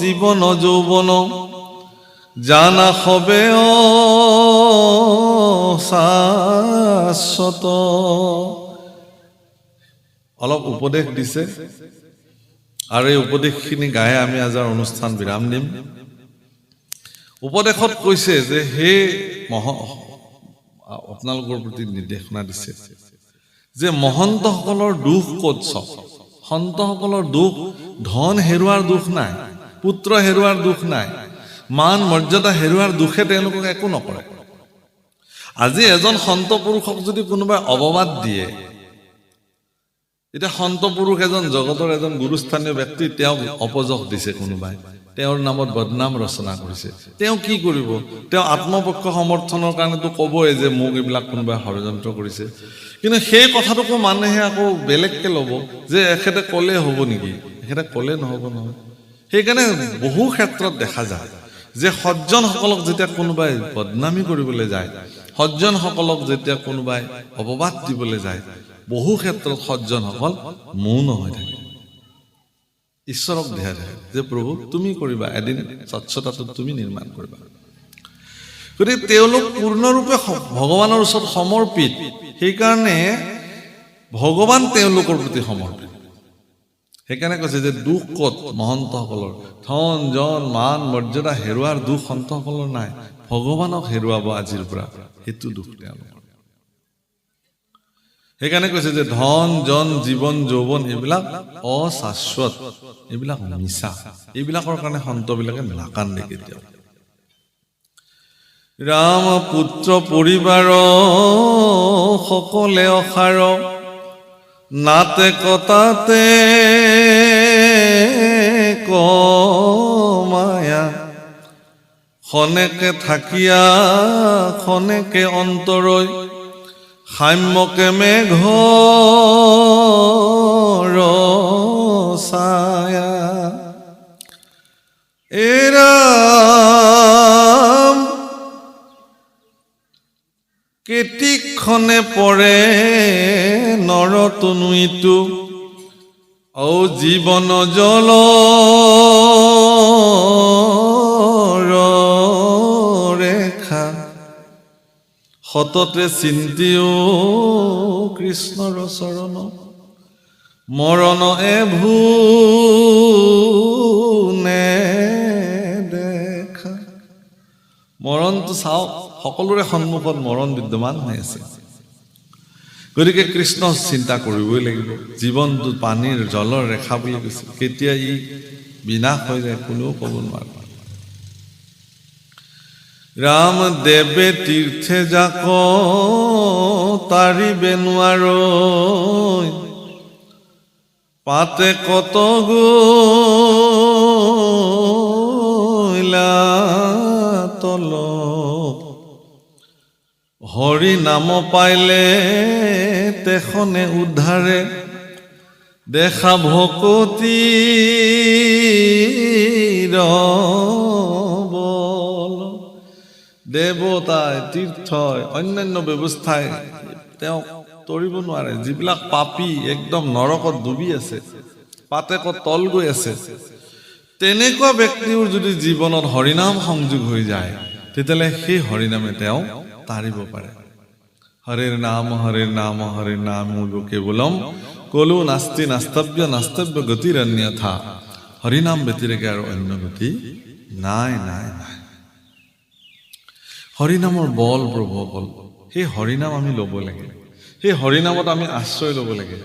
জীবন যৌবন জানা হবে শাশ্বত। অলপ উপদেশ দিছে আৰু এই উপদেশখিনি গায়ে আমি আজাৰ অনুষ্ঠান বিৰাম দিম। উপদেশত কৈছে যে হে আপোনালোকৰ প্ৰতি নিৰ্দেশনা দিছে যে মহন্তসকলৰ দুখ ক'ত চাওক। সন্তসকলৰ দুখ ধন হেৰুৱাৰ দুখ নাই, পুত্ৰ হেৰুৱাৰ দুখ নাই, মান মৰ্যাদা হেৰুৱাৰ দুখে তেওঁলোকক একো নকৰে। আজি এজন সন্ত পুৰুষক যদি কোনোবাই অৱবাদ দিয়ে, এতিয়া সন্ত পুৰুষ এজন জগতৰ এজন গুৰুস্থানীয় ব্যক্তি তেওঁক অপযশ দিছে কোনোবাই, তেওঁৰ নামত বদনাম ৰচনা কৰিছে, তেওঁ কি কৰিব? তেওঁ আত্মপক্ষ সমৰ্থনৰ কাৰণেতো ক'বই যে মোক এইবিলাক কোনোবাই ষড়যন্ত্ৰ কৰিছে, কিন্তু সেই কথাটোকো মানুহে আকৌ বেলেগকে ল'ব যে এখেতে ক'লে হ'ব নেকি? এখেতে ক'লে নহ'ব নহয়। সেইকাৰণে বহু ক্ষেত্ৰত দেখা যায় যে সজ্জনসকলক যেতিয়া কোনোবাই বদনামী কৰিবলৈ যায়, সজ্জনসকলক যেতিয়া কোনোবাই অপবাদ দিবলৈ যায়, বহু ক্ষেত্ৰত সজ্জনসকল মৌন হৈ থাকে, ঈশ্বৰক ধ্যান দিয়ে যে প্ৰভু তুমি কৰিবা, এদিন স্বচ্ছতাটো তুমি নিৰ্মাণ কৰিবা। গতিকে তেওঁলোক পূৰ্ণৰূপে ভগৱানৰ ওচৰত সমৰ্পিত, সেইকাৰণে ভগৱান তেওঁলোকৰ প্ৰতি সমৰ্পিত। সেইকাৰণে কৈছে যে দুখ ক'ত মহন্তসকলৰ, ধন জন মান মৰ্যাদা হেৰুৱাৰ দুখ সন্তসকলৰ নাই, ভগৱানক হেৰুৱাব আজিৰ পৰা, সেইটো দুখ তেওঁলোকৰ। সেইকাৰণে কৈছে যে ধন জন জীৱন যৌৱন এইবিলাক অশাশ্বত, এইবিলাক মিছা, এইবিলাকৰ কাৰণে সন্তবিলাকে নাকান্দে কেতিয়াও। ৰাম পুত্ৰ পৰিবাৰ সকলে অসাৰ, নাতে কটাতে কমায়া, খনেকে থাকিয়া খনেকে অন্তৰৈ, সাম্যকে মেঘৰ ছায়া। এৰাম কেতিক্ষণে পৰে নৰতনুইটো, ঔ জীৱন জল ৰেখা, সততে চিন্তিও কৃষ্ণৰ চৰণ, মৰণ এভুনে দেখা। মৰণটো চাওক, সকলোৰে সন্মুখত মৰণ বিদ্যমান হৈ আছে, গতিকে কৃষ্ণ চিন্তা কৰিবই লাগিব। জীৱনটো পানীৰ জলৰ ৰেখা বুলি কৈছে, কেতিয়া ই বিনাশ হৈ যায় কোনেও ক'ব নোৱাৰে। ৰাম দেৱে তীৰ্থে যাক তাৰিবে নোৱাৰৈ, পাতে কত গৈলা তল, হৰি নাম পাইলে তেখনে উদ্ধাৰে, দেখা ভকতিৰ বল। দেৱতাই তীৰ্থই অন্যান্য ব্যৱস্থাই তেওঁক তৰিব নোৱাৰে। যিবিলাক পাপী একদম নৰকত ডুবি আছে, পাতেকত তল গৈ আছে, তেনেকুৱা ব্যক্তিৰ যদি জীৱনত হৰিনাম সংযোগ হৈ যায়, তেতিয়াহ'লে সেই হৰিনামে তেওঁ তাৰিব পাৰে। হৰিৰ নাম হৰিৰ নাম হৰিৰ নাম কেৱলম কলো নাস্তি নাস্তব্য নাস্তব্য গতিৰ অন্যথা। হৰিনাম ব্যতিৰেকে আৰু অন্য গতি নাই নাই নাই। হৰিনামৰ বল প্ৰভুসকল, সেই হৰিনাম আমি ল'ব লাগে, সেই হৰিনামত আমি আশ্ৰয় ল'ব লাগে।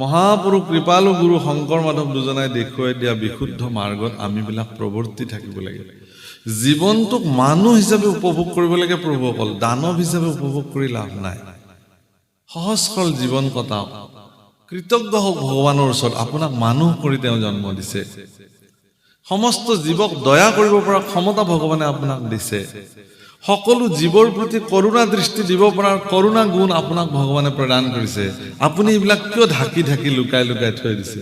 মহাপুৰুষ কৃপালু গুৰু শংকৰ মাধৱ দুজনাই দেখুৱাই দিয়া বিশুদ্ধ মাৰ্গত আমিবিলাক প্ৰৱৰ্তি থাকিব লাগে। জীৱনটোক মানুহ হিচাপে উপভোগ কৰিব লাগে প্ৰভুসকল, দানৱ হিচাপে উপভোগ কৰি লাভ নাই। সহজ সৰল জীৱন কটাওক, কৃতজ্ঞ হওক ভগৱানৰ ওচৰত, আপোনাক মানুহ কৰি তেওঁ জন্ম দিছে। সমস্ত জীৱক দয়া কৰিব পৰা ক্ষমতা ভগৱানে আপোনাক দিছে। সকলো জীৱৰ প্ৰতি কৰুণা দৃষ্টি দিব পৰাৰ কৰুণা গুণ আপোনাক ভগৱানে প্ৰদান কৰিছে। আপুনি এইবিলাক কিয় ঢাকি ঢাকি লুকাই লুকাই থৈ দিছে?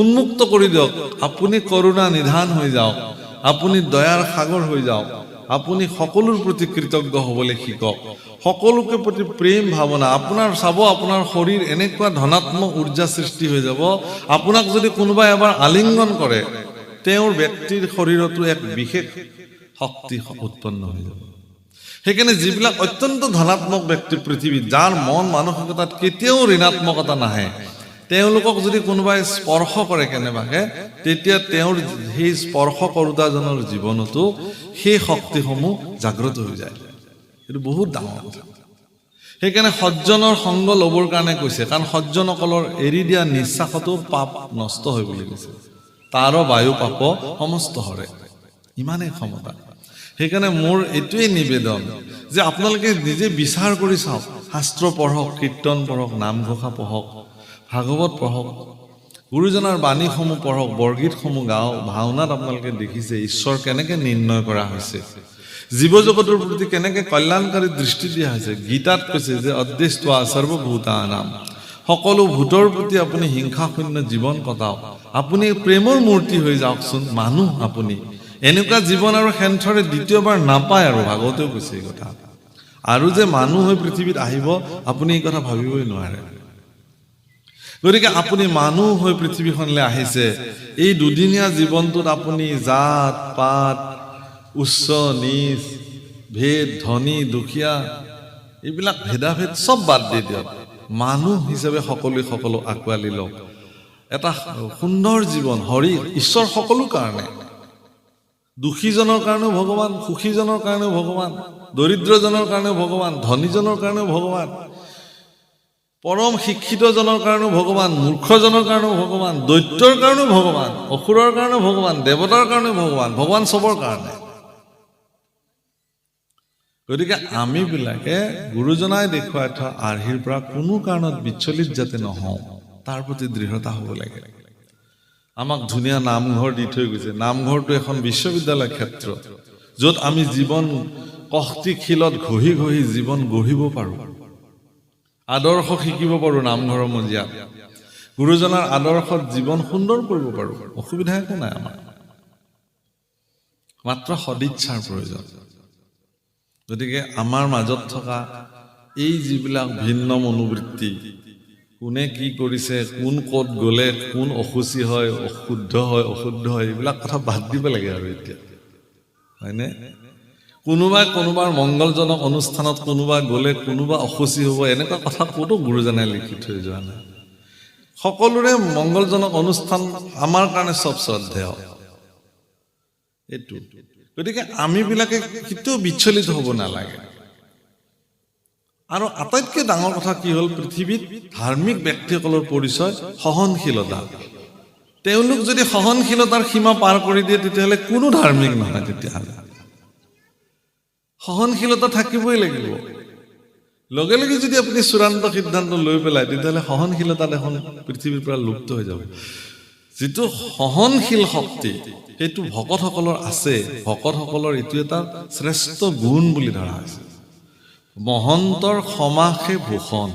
উন্মুক্ত কৰি দিয়ক। আপুনি কৰুণা নিধান হৈ যাওক, আপুনি দয়াৰ সাগৰ হৈ যাওক, আপুনি সকলোৰ প্ৰতি কৃতজ্ঞ হ'বলৈ শিকক, সকলোকে প্ৰতি প্ৰেম ভাৱনা। আপোনাৰ চাব, আপোনাৰ শৰীৰ এনেকুৱা ধনাত্মক উৰ্জা সৃষ্টি হৈ যাব, আপোনাক যদি কোনোবাই এবাৰ আলিংগন কৰে, তেওঁৰ ব্যক্তিৰ শৰীৰতো এক বিশেষ শক্তি উৎপন্ন হৈ যাব। সেইকাৰণে যিবিলাক অত্যন্ত ধনাত্মক ব্যক্তি পৃথিৱীত, যাৰ মন মানসিকতাত কেতিয়াও ঋণাত্মকতা নাহে, তেওঁলোকক যদি কোনোবাই স্পৰ্শ কৰে কেনেবাকে, তেতিয়া তেওঁৰ সেই স্পৰ্শ কৰোতাজনৰ জীৱনতো সেই শক্তিসমূহ জাগ্ৰত হৈ যায়। এইটো বহুত ডাঙৰ কথা। সেইকাৰণে সজ্জনৰ সংগ ল'বৰ কাৰণে কৈছে, কাৰণ সজ্জনসকলৰ এৰি দিয়া নিশ্বাসতো পাপ নষ্ট হয় বুলি কৈছে। তাৰ বায়ু পাপ সমস্ত হৰে, ইমানেই ক্ষমতা। সেইকাৰণে মোৰ এইটোৱে নিবেদন যে আপোনালোকে নিজে বিচাৰ কৰি চাওক, শাস্ত্ৰ পঢ়ক, কীৰ্তন পঢ়ক, নামঘোষা পঢ়ক, ভাগৱত পঢ়ক, গুৰুজনাৰ বাণীসমূহ পঢ়ক, বৰগীতসমূহ গাওক, ভাওনাত আপোনালোকে দেখিছে ঈশ্বৰ কেনেকৈ নিৰ্ণয় কৰা হৈছে, জীৱ জগতৰ প্ৰতি কেনেকৈ কল্যাণকাৰী দৃষ্টি দিয়া হৈছে। গীতাত কৈছে যে অদৃষ্ট্বা সৰ্বভূতানাম, সকলো ভূতৰ প্ৰতি আপুনি হিংসা শূন্য জীৱন কটাওক, আপুনি প্ৰেমৰ মূৰ্তি হৈ যাওকচোন মানুহ আপুনি। এনেকুৱা জীৱন আৰু সেন্থৰে দ্বিতীয়বাৰ নাপায় আৰু ভাগৱতেও কৈছে এই কথা। আৰু যে মানুহ হৈ পৃথিৱীত আহিব আপুনি এই কথা ভাবিবই নোৱাৰে। গতিকে আপুনি মানুহ হৈ পৃথিৱীখনলৈ আহিছে, এই দুদিনীয়া জীৱনটোত আপুনি জাত পাত, উচ্চ নীচ, ভেদ, ধনী দুখীয়া, এইবিলাক ভেদাভেদ চব বাদ দি দিয়ক। মানুহ হিচাপে সকলোৱে সকলো আঁকোৱালি লওক। এটা সুন্দৰ জীৱন, হৰি ঈশ্বৰ সকলো কাৰণে, দুখীজনৰ কাৰণেও ভগৱান, সুখীজনৰ কাৰণেও ভগৱান, দৰিদ্ৰজনৰ কাৰণেও ভগৱান, ধনীজনৰ কাৰণেও ভগৱান, পৰম শিক্ষিতজনৰ কাৰণেও ভগৱান, মূৰ্খজনৰ কাৰণেও ভগৱান, দৈত্যৰ কাৰণেও ভগৱান, অসুৰৰ কাৰণেও ভগৱান, দেৱতাৰ কাৰণেও ভগৱান, ভগৱান চবৰ কাৰণে। গতিকে আমিবিলাকে গুৰুজনাই দেখুৱাই থোৱা আৰ্হিৰ পৰা কোনো কাৰণত বিচলিত যাতে নহওঁ, তাৰ প্ৰতি দৃঢ়তা হ'ব লাগে। আমাক ধুনীয়া নামঘৰ দি থৈ গৈছে। নামঘৰটো এখন বিশ্ববিদ্যালয় ক্ষেত্ৰ, য'ত আমি জীৱন কষ্টিশীলত ঘঁহি ঘঁহি জীৱন গঢ়িব পাৰোঁ, আদৰ্শ শিকিব পাৰোঁ। নামঘৰৰ মজিয়াত গুৰুজনাৰ আদৰ্শত জীৱন সুন্দৰ কৰিব পাৰোঁ, অসুবিধা একো নাই আমাৰ, মাত্ৰ সদিচ্ছাৰ প্ৰয়োজন। গতিকে আমাৰ মাজত থকা এই যিবিলাক ভিন্ন মনোবৃত্তি, কোনে কি কৰিছে, কোন ক'ত গ'লে, কোন অসুচি হয়, অশুদ্ধ হয়, অশুদ্ধ হয়, এইবিলাক কথা বাদ দিব লাগে আৰু এতিয়া, হয়নে? কোনোবাই কোনোবাৰ মংগলজনক অনুষ্ঠানত কোনোবা গ'লে কোনোবা অসুচি হ'ব, এনেকুৱা কথা ক'তো গুৰুজনাই লিখি থৈ যোৱা নাই। সকলোৰে মংগলজনক অনুষ্ঠান আমাৰ কাৰণে চব শ্ৰদ্ধেয় এইটো। গতিকে আমিবিলাকে কেতিয়াও বিচলিত হ'ব নালাগে। আৰু আটাইতকৈ ডাঙৰ কথা কি হ'ল, পৃথিৱীত ধাৰ্মিক ব্যক্তিসকলৰ পৰিচয় সহনশীলতা। তেওঁলোক যদি সহনশীলতাৰ সীমা পাৰ কৰি দিয়ে তেতিয়াহ'লে কোনো ধাৰ্মিক নহয়। তেতিয়াহ'লে সহনশীলতা থাকিবই লাগিব। লগে লগে যদি আপুনি চূড়ান্ত সিদ্ধান্ত লৈ পেলায় তেতিয়াহ'লে সহনশীলতা দেখোন পৃথিৱীৰ পৰা লুপ্ত হৈ যাব। যিটো সহনশীল শক্তি সেইটো ভকতসকলৰ আছে। ভকতসকলৰ এইটো এটা শ্ৰেষ্ঠ গুণ বুলি ধৰা হৈছে। মহন্তৰ ক্ষমাসে ভূষণ,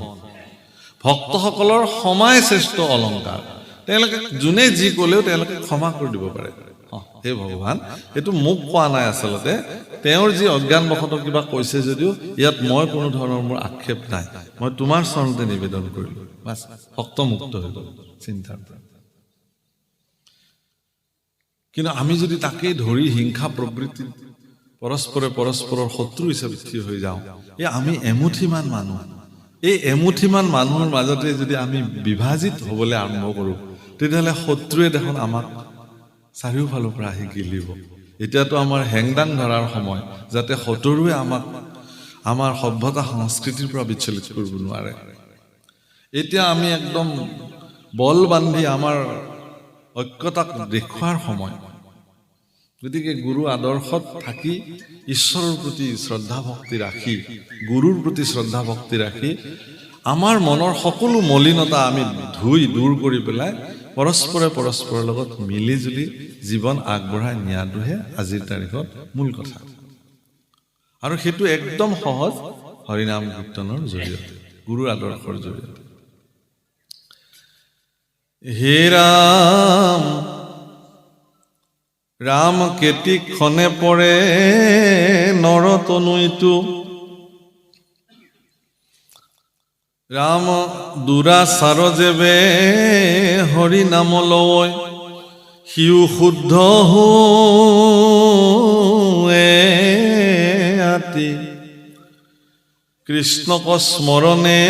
ভক্তসকলৰ ক্ষমাই শ্ৰেষ্ঠ অলংকাৰ। তেওঁলোকে যোনে যি ক'লেও তেওঁলোকে ক্ষমা কৰি দিব পাৰে। হে ভগৱান, এইটো মোক কোৱা নাই, আচলতে তেওঁৰ যি অজ্ঞানবশতঃ কিবা কৈছে যদিও ইয়াত মই কোনো ধৰণৰ মোৰ আক্ষেপ নাই, মই তোমাৰ চৰণতে নিবেদন কৰিলো, বাছ ভক্ত মুক্ত হৈ গ'ল চিন্তাৰ পৰা। কিন্তু আমি যদি তাকেই ধৰি হিংসা প্ৰবৃত্তি, পৰস্পৰে পৰস্পৰৰ শত্ৰু হিচাপে থিয় হৈ যাওঁ, এই আমি এমুঠিমান মানুহ, এই এমুঠিমান মানুহৰ মাজতে যদি আমি বিভাজিত হ'বলৈ আৰম্ভ কৰোঁ তেতিয়াহ'লে শত্ৰুৱে দেখোন আমাক চাৰিওফালৰ পৰা আহি গিলিব। এতিয়াতো আমাৰ হেংদাং ধৰাৰ সময়, যাতে শত্ৰুৱে আমাক আমাৰ সভ্যতা সংস্কৃতিৰ পৰা বিচলিত কৰিব নোৱাৰে। এতিয়া আমি একদম বল বান্ধি আমাৰ ঐক্যতাক দেখুৱাৰ সময়। গতিকে গুৰু আদৰ্শত থাকি ঈশ্বৰৰ প্ৰতি শ্ৰদ্ধা ভক্তি ৰাখি, গুৰুৰ প্ৰতি শ্ৰদ্ধা ভক্তি ৰাখি আমাৰ মনৰ সকলো মলিনতা আমি ধুই দূৰ কৰি পেলাই পৰস্পৰে পৰস্পৰৰ লগত মিলি জুলি জীৱন আগবঢ়াই নিয়াটোহে আজিৰ তাৰিখত মূল কথা। আৰু সেইটো একদম সহজ, হৰিনাম কীৰ্তনৰ জৰিয়তে, গুৰুৰ আদৰ্শৰ জৰিয়তে। হে ৰাম ৰাম কেতি ক্ষণে পৰে নৰতনুইটো, ৰাম দুৰাচাৰ যেবে হৰি নাম লয়, সিও শুদ্ধ আতি, কৃষ্ণক স্মৰণে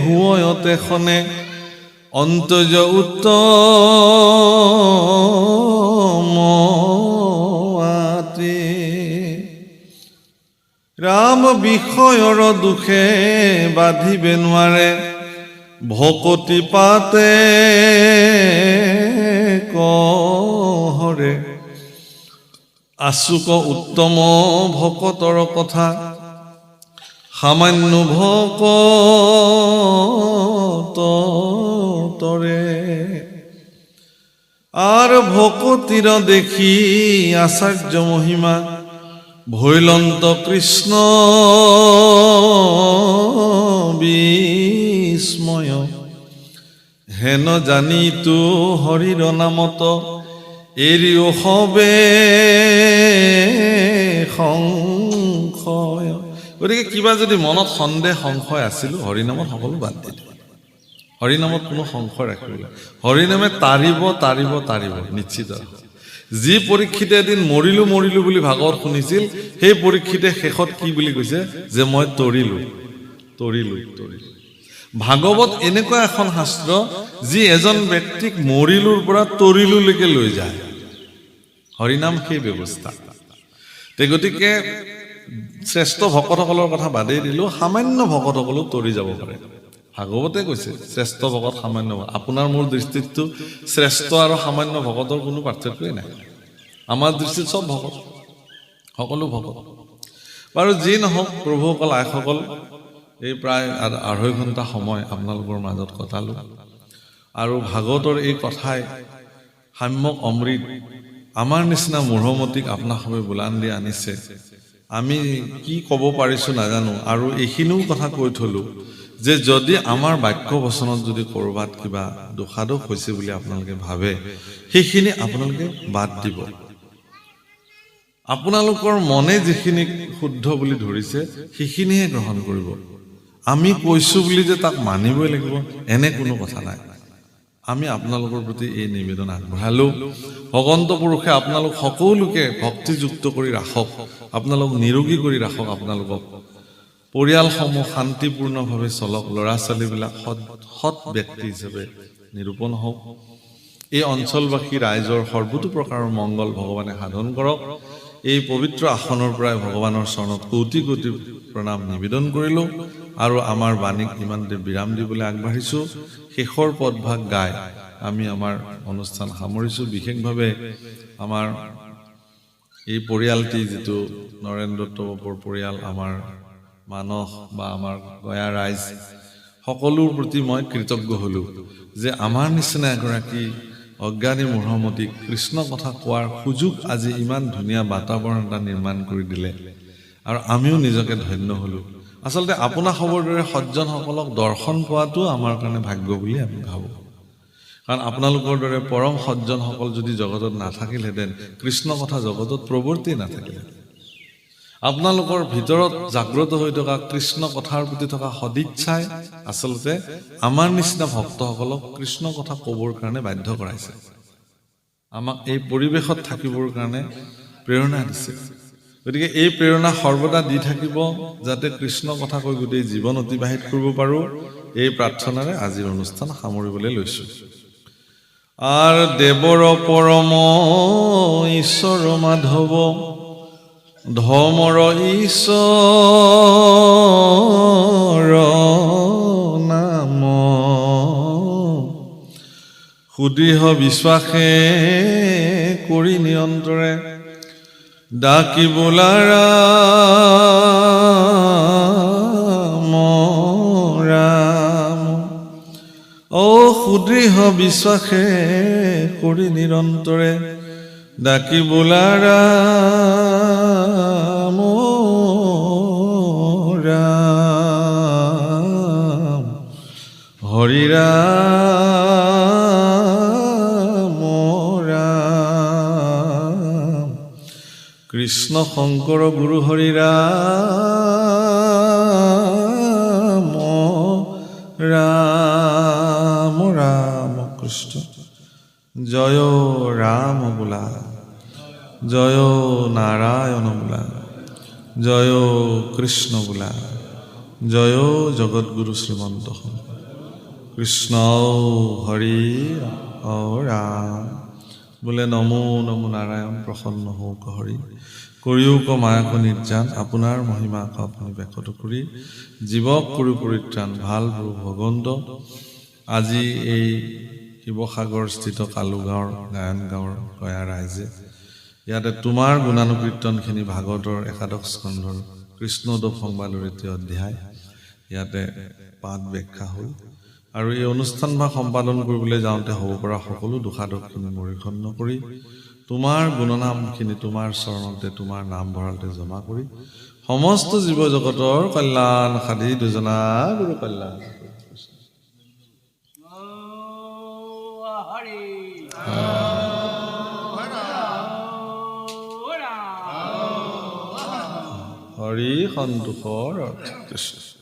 হুয়তে খনে, অন্তজ উত্তম আতি। ৰাম বিষয়ৰ দুখে বাধিবে নোৱাৰে, ভকতি পাতে কহৰে, আচুক উত্তম ভকতৰ কথা, সামান্য ভকত তৰে আর ভকতির দেখি আচার্য মহিমা ভৈলন্ত কৃষ্ণ বিস্ময় হেন জানি তু হরির নামত এরিও হবে সংশয়। গতিকে কিবা যদি মনত সন্দেহ সংশয় আছিল হৰিনামত সকলো বাদ দিলো। হৰিনামত কোনো সংশয় ৰাখিব। হৰিনামে তাৰিব তাৰিব তাৰিব নিশ্চিত। যি পৰীক্ষিতে এদিন মৰিলো মৰিলো বুলি ভাগৱত শুনিছিল, সেই পৰীক্ষিতে শেষত কি বুলি কৈছে যে মই তৰিলো তৰিলো তৰিলো। ভাগৱত এনেকুৱা এখন শাস্ত্ৰ যি এজন ব্যক্তিক মৰিলোৰ পৰা তৰিলোলৈকে লৈ যায়। হৰিনাম সেই ব্যৱস্থা। গতিকে শ্ৰেষ্ঠ ভকতসকলৰ কথা বাদেই দিলো, সামান্য ভকতসকলো তৰি যাব পাৰে। ভাগৱতে কৈছে শ্ৰেষ্ঠ ভকত সামান্য। আপোনাৰ মোৰ দৃষ্টিততো শ্ৰেষ্ঠ আৰু সামান্য ভকতৰ কোনো পাৰ্থক্যই নাই। আমাৰ দৃষ্টিত চব ভকত, সকলো ভকত। বাৰু যি নহওক, প্ৰভুসকল আইসকল, এই প্ৰায় ২.৫ ঘণ্টা সময় আপোনালোকৰ মাজত কটালো আৰু ভাগৱতৰ এই কথাই সাম্যক অমৃত আমাৰ নিচিনা মূঢ়মতিক আপোনাসৱে বোলান দি আনিছে। আমি কি ক'ব পাৰিছো নাজানো। আৰু এইখিনিও কথা কৈ থলো যে যদি আমাৰ বাক্য বচনত যদি ক'ৰবাত কিবা দোষাদোষ হৈছে বুলি আপোনালোকে ভাবে, সেইখিনি আপোনালোকে বাদ দিব। আপোনালোকৰ মনে যিখিনি শুদ্ধ বুলি ধৰিছে সেইখিনিহে গ্ৰহণ কৰিব। আমি কৈছো বুলি যে তাক মানিবই লাগিব এনে কোনো কথা নাই। আমি আপোনালোকৰ প্ৰতি এই নিবেদন আগবঢ়ালো। ভগৱন্ত পুৰুষে আপোনালোক সকলোকে ভক্তিযুক্ত কৰি ৰাখক, আপোনালোক নিৰোগী কৰি ৰাখক, আপোনালোকক পৰিয়ালসমূহ শান্তিপূৰ্ণভাৱে চলক, ল'ৰা ছোৱালীবিলাক সৎ ব্যক্তি হিচাপে নিৰূপণ হওক। এই অঞ্চলবাসী ৰাইজৰ সৰ্বতো প্ৰকাৰৰ মংগল ভগৱানে সাধন কৰক। এই পবিত্ৰ আসনৰ পৰাই ভগৱানৰ চৰণত কোটি কোটি প্ৰণাম নিবেদন কৰিলো আৰু আমাৰ বাণীক ইমানতে বিৰাম দিবলৈ আগবাঢ়িছো। শেষৰ পদভাগ গাই আমি আমাৰ অনুষ্ঠান সামৰিছো। বিশেষভাৱে আমাৰ এই পৰিয়ালটি, যিটো নৰেন্দ্ৰ দত্তৰ পৰিয়াল, আমাৰ মানস বা আমাৰ গয়া ৰাইজ, সকলোৰ প্ৰতি মই কৃতজ্ঞ হলো যে আমাৰ নিচিনা এগৰাকী অজ্ঞানী মূঢ়মতীক কৃষ্ণ কথা কোৱাৰ সুযোগ আজি ইমান ধুনীয়া বাতাবৰণ এটা নিৰ্মাণ কৰি দিলে আৰু আমিও নিজকে ধন্য হলো। আচলতে আপোনাৰ খবৰ দৰে সজ্জনসকলক দৰ্শন পোৱাটো আমাৰ কাৰণে ভাগ্য বুলি আমি ভাবোঁ। কাৰণ আপোনালোকৰ দৰে পৰম সজ্জনসকল যদি জগতত নাথাকিলহেঁতেন, কৃষ্ণ কথা জগতত প্ৰৱৰ্তি নাথাকিলহেঁতেন। আপোনালোকৰ ভিতৰত জাগ্ৰত হৈ থকা কৃষ্ণ কথাৰ প্ৰতি থকা সদিচ্ছাই আচলতে আমাৰ নিচিনা ভক্তসকলক কৃষ্ণ কথা ক'বৰ কাৰণে বাধ্য কৰাইছে, আমাক এই পৰিৱেশত থাকিবৰ কাৰণে প্ৰেৰণা দিছে। গতিকে এই প্ৰেৰণা সৰ্বদা দি থাকিব, যাতে কৃষ্ণ কথা কৈ গোটেই জীৱন অতিবাহিত কৰিব পাৰোঁ। এই প্ৰাৰ্থনাৰে আজিৰ অনুষ্ঠান সামৰিবলৈ লৈছো। আৰ দেৱৰ পৰম ঈশ্বৰ মাধৱ ধৰ্মৰ ঈশ্বৰ নাম সুদৃঢ় বিশ্বাসে কৰি নিৰন্তৰে ডাকি বোলাৰা সুদৃঢ় বিশ্বাসে কৰি নিৰন্তৰে ডাকি বোলাৰা ৰাম হৰি ৰাম ৰাম কৃষ্ণ শংকৰ গুৰু হৰি ৰাম ৰাম ৰাম কৃষ্ণ জয় ৰাম বোলা, জয় নাৰায়ণ বোলা, জয় কৃষ্ণ বোলা, জয় জগৎগুৰু শ্ৰীমন্ত কৃষ্ণ হৰি ৰাম বোলে। নমো নমো নাৰায়ণ প্ৰসন্ন হওক হৰি কৰিওক মায়াক নিৰ্যান আপোনাৰ মহিমাক আপুনি ব্যাখ্যাত কৰি জীৱক কৰি পৰিত্ৰাণ ভাল প্ৰভু ভগৱন্ত। আজি এই শিৱসাগৰ স্থিত কালুগাঁৱৰ গায়ন গাঁৱৰ গয়া ৰাইজে ইয়াতে তোমাৰ গুণানুকীৰ্তনখিনি ভাগৱতৰ একাদশ স্কন্ধৰ কৃষ্ণোদক সংবাদৰ ২য় অধ্যায় ইয়াতে পাঠ ব্যাখ্যা হ'ল। আৰু এই অনুষ্ঠান ভাগ সম্পাদন কৰিবলৈ যাওঁতে হ'ব পৰা সকলো দোষাদোষখিনি মৰিখন্ন কৰি তোমাৰ গুণনামখিনি তোমাৰ চৰণতে তোমাৰ নাম ভঁৰালতে জমা কৰি সমস্ত জীৱ জগতৰ কল্যাণ সাধি দুজনা গুৰু কল্যাণ হৰি সন্তোষৰ কৃষ্ণ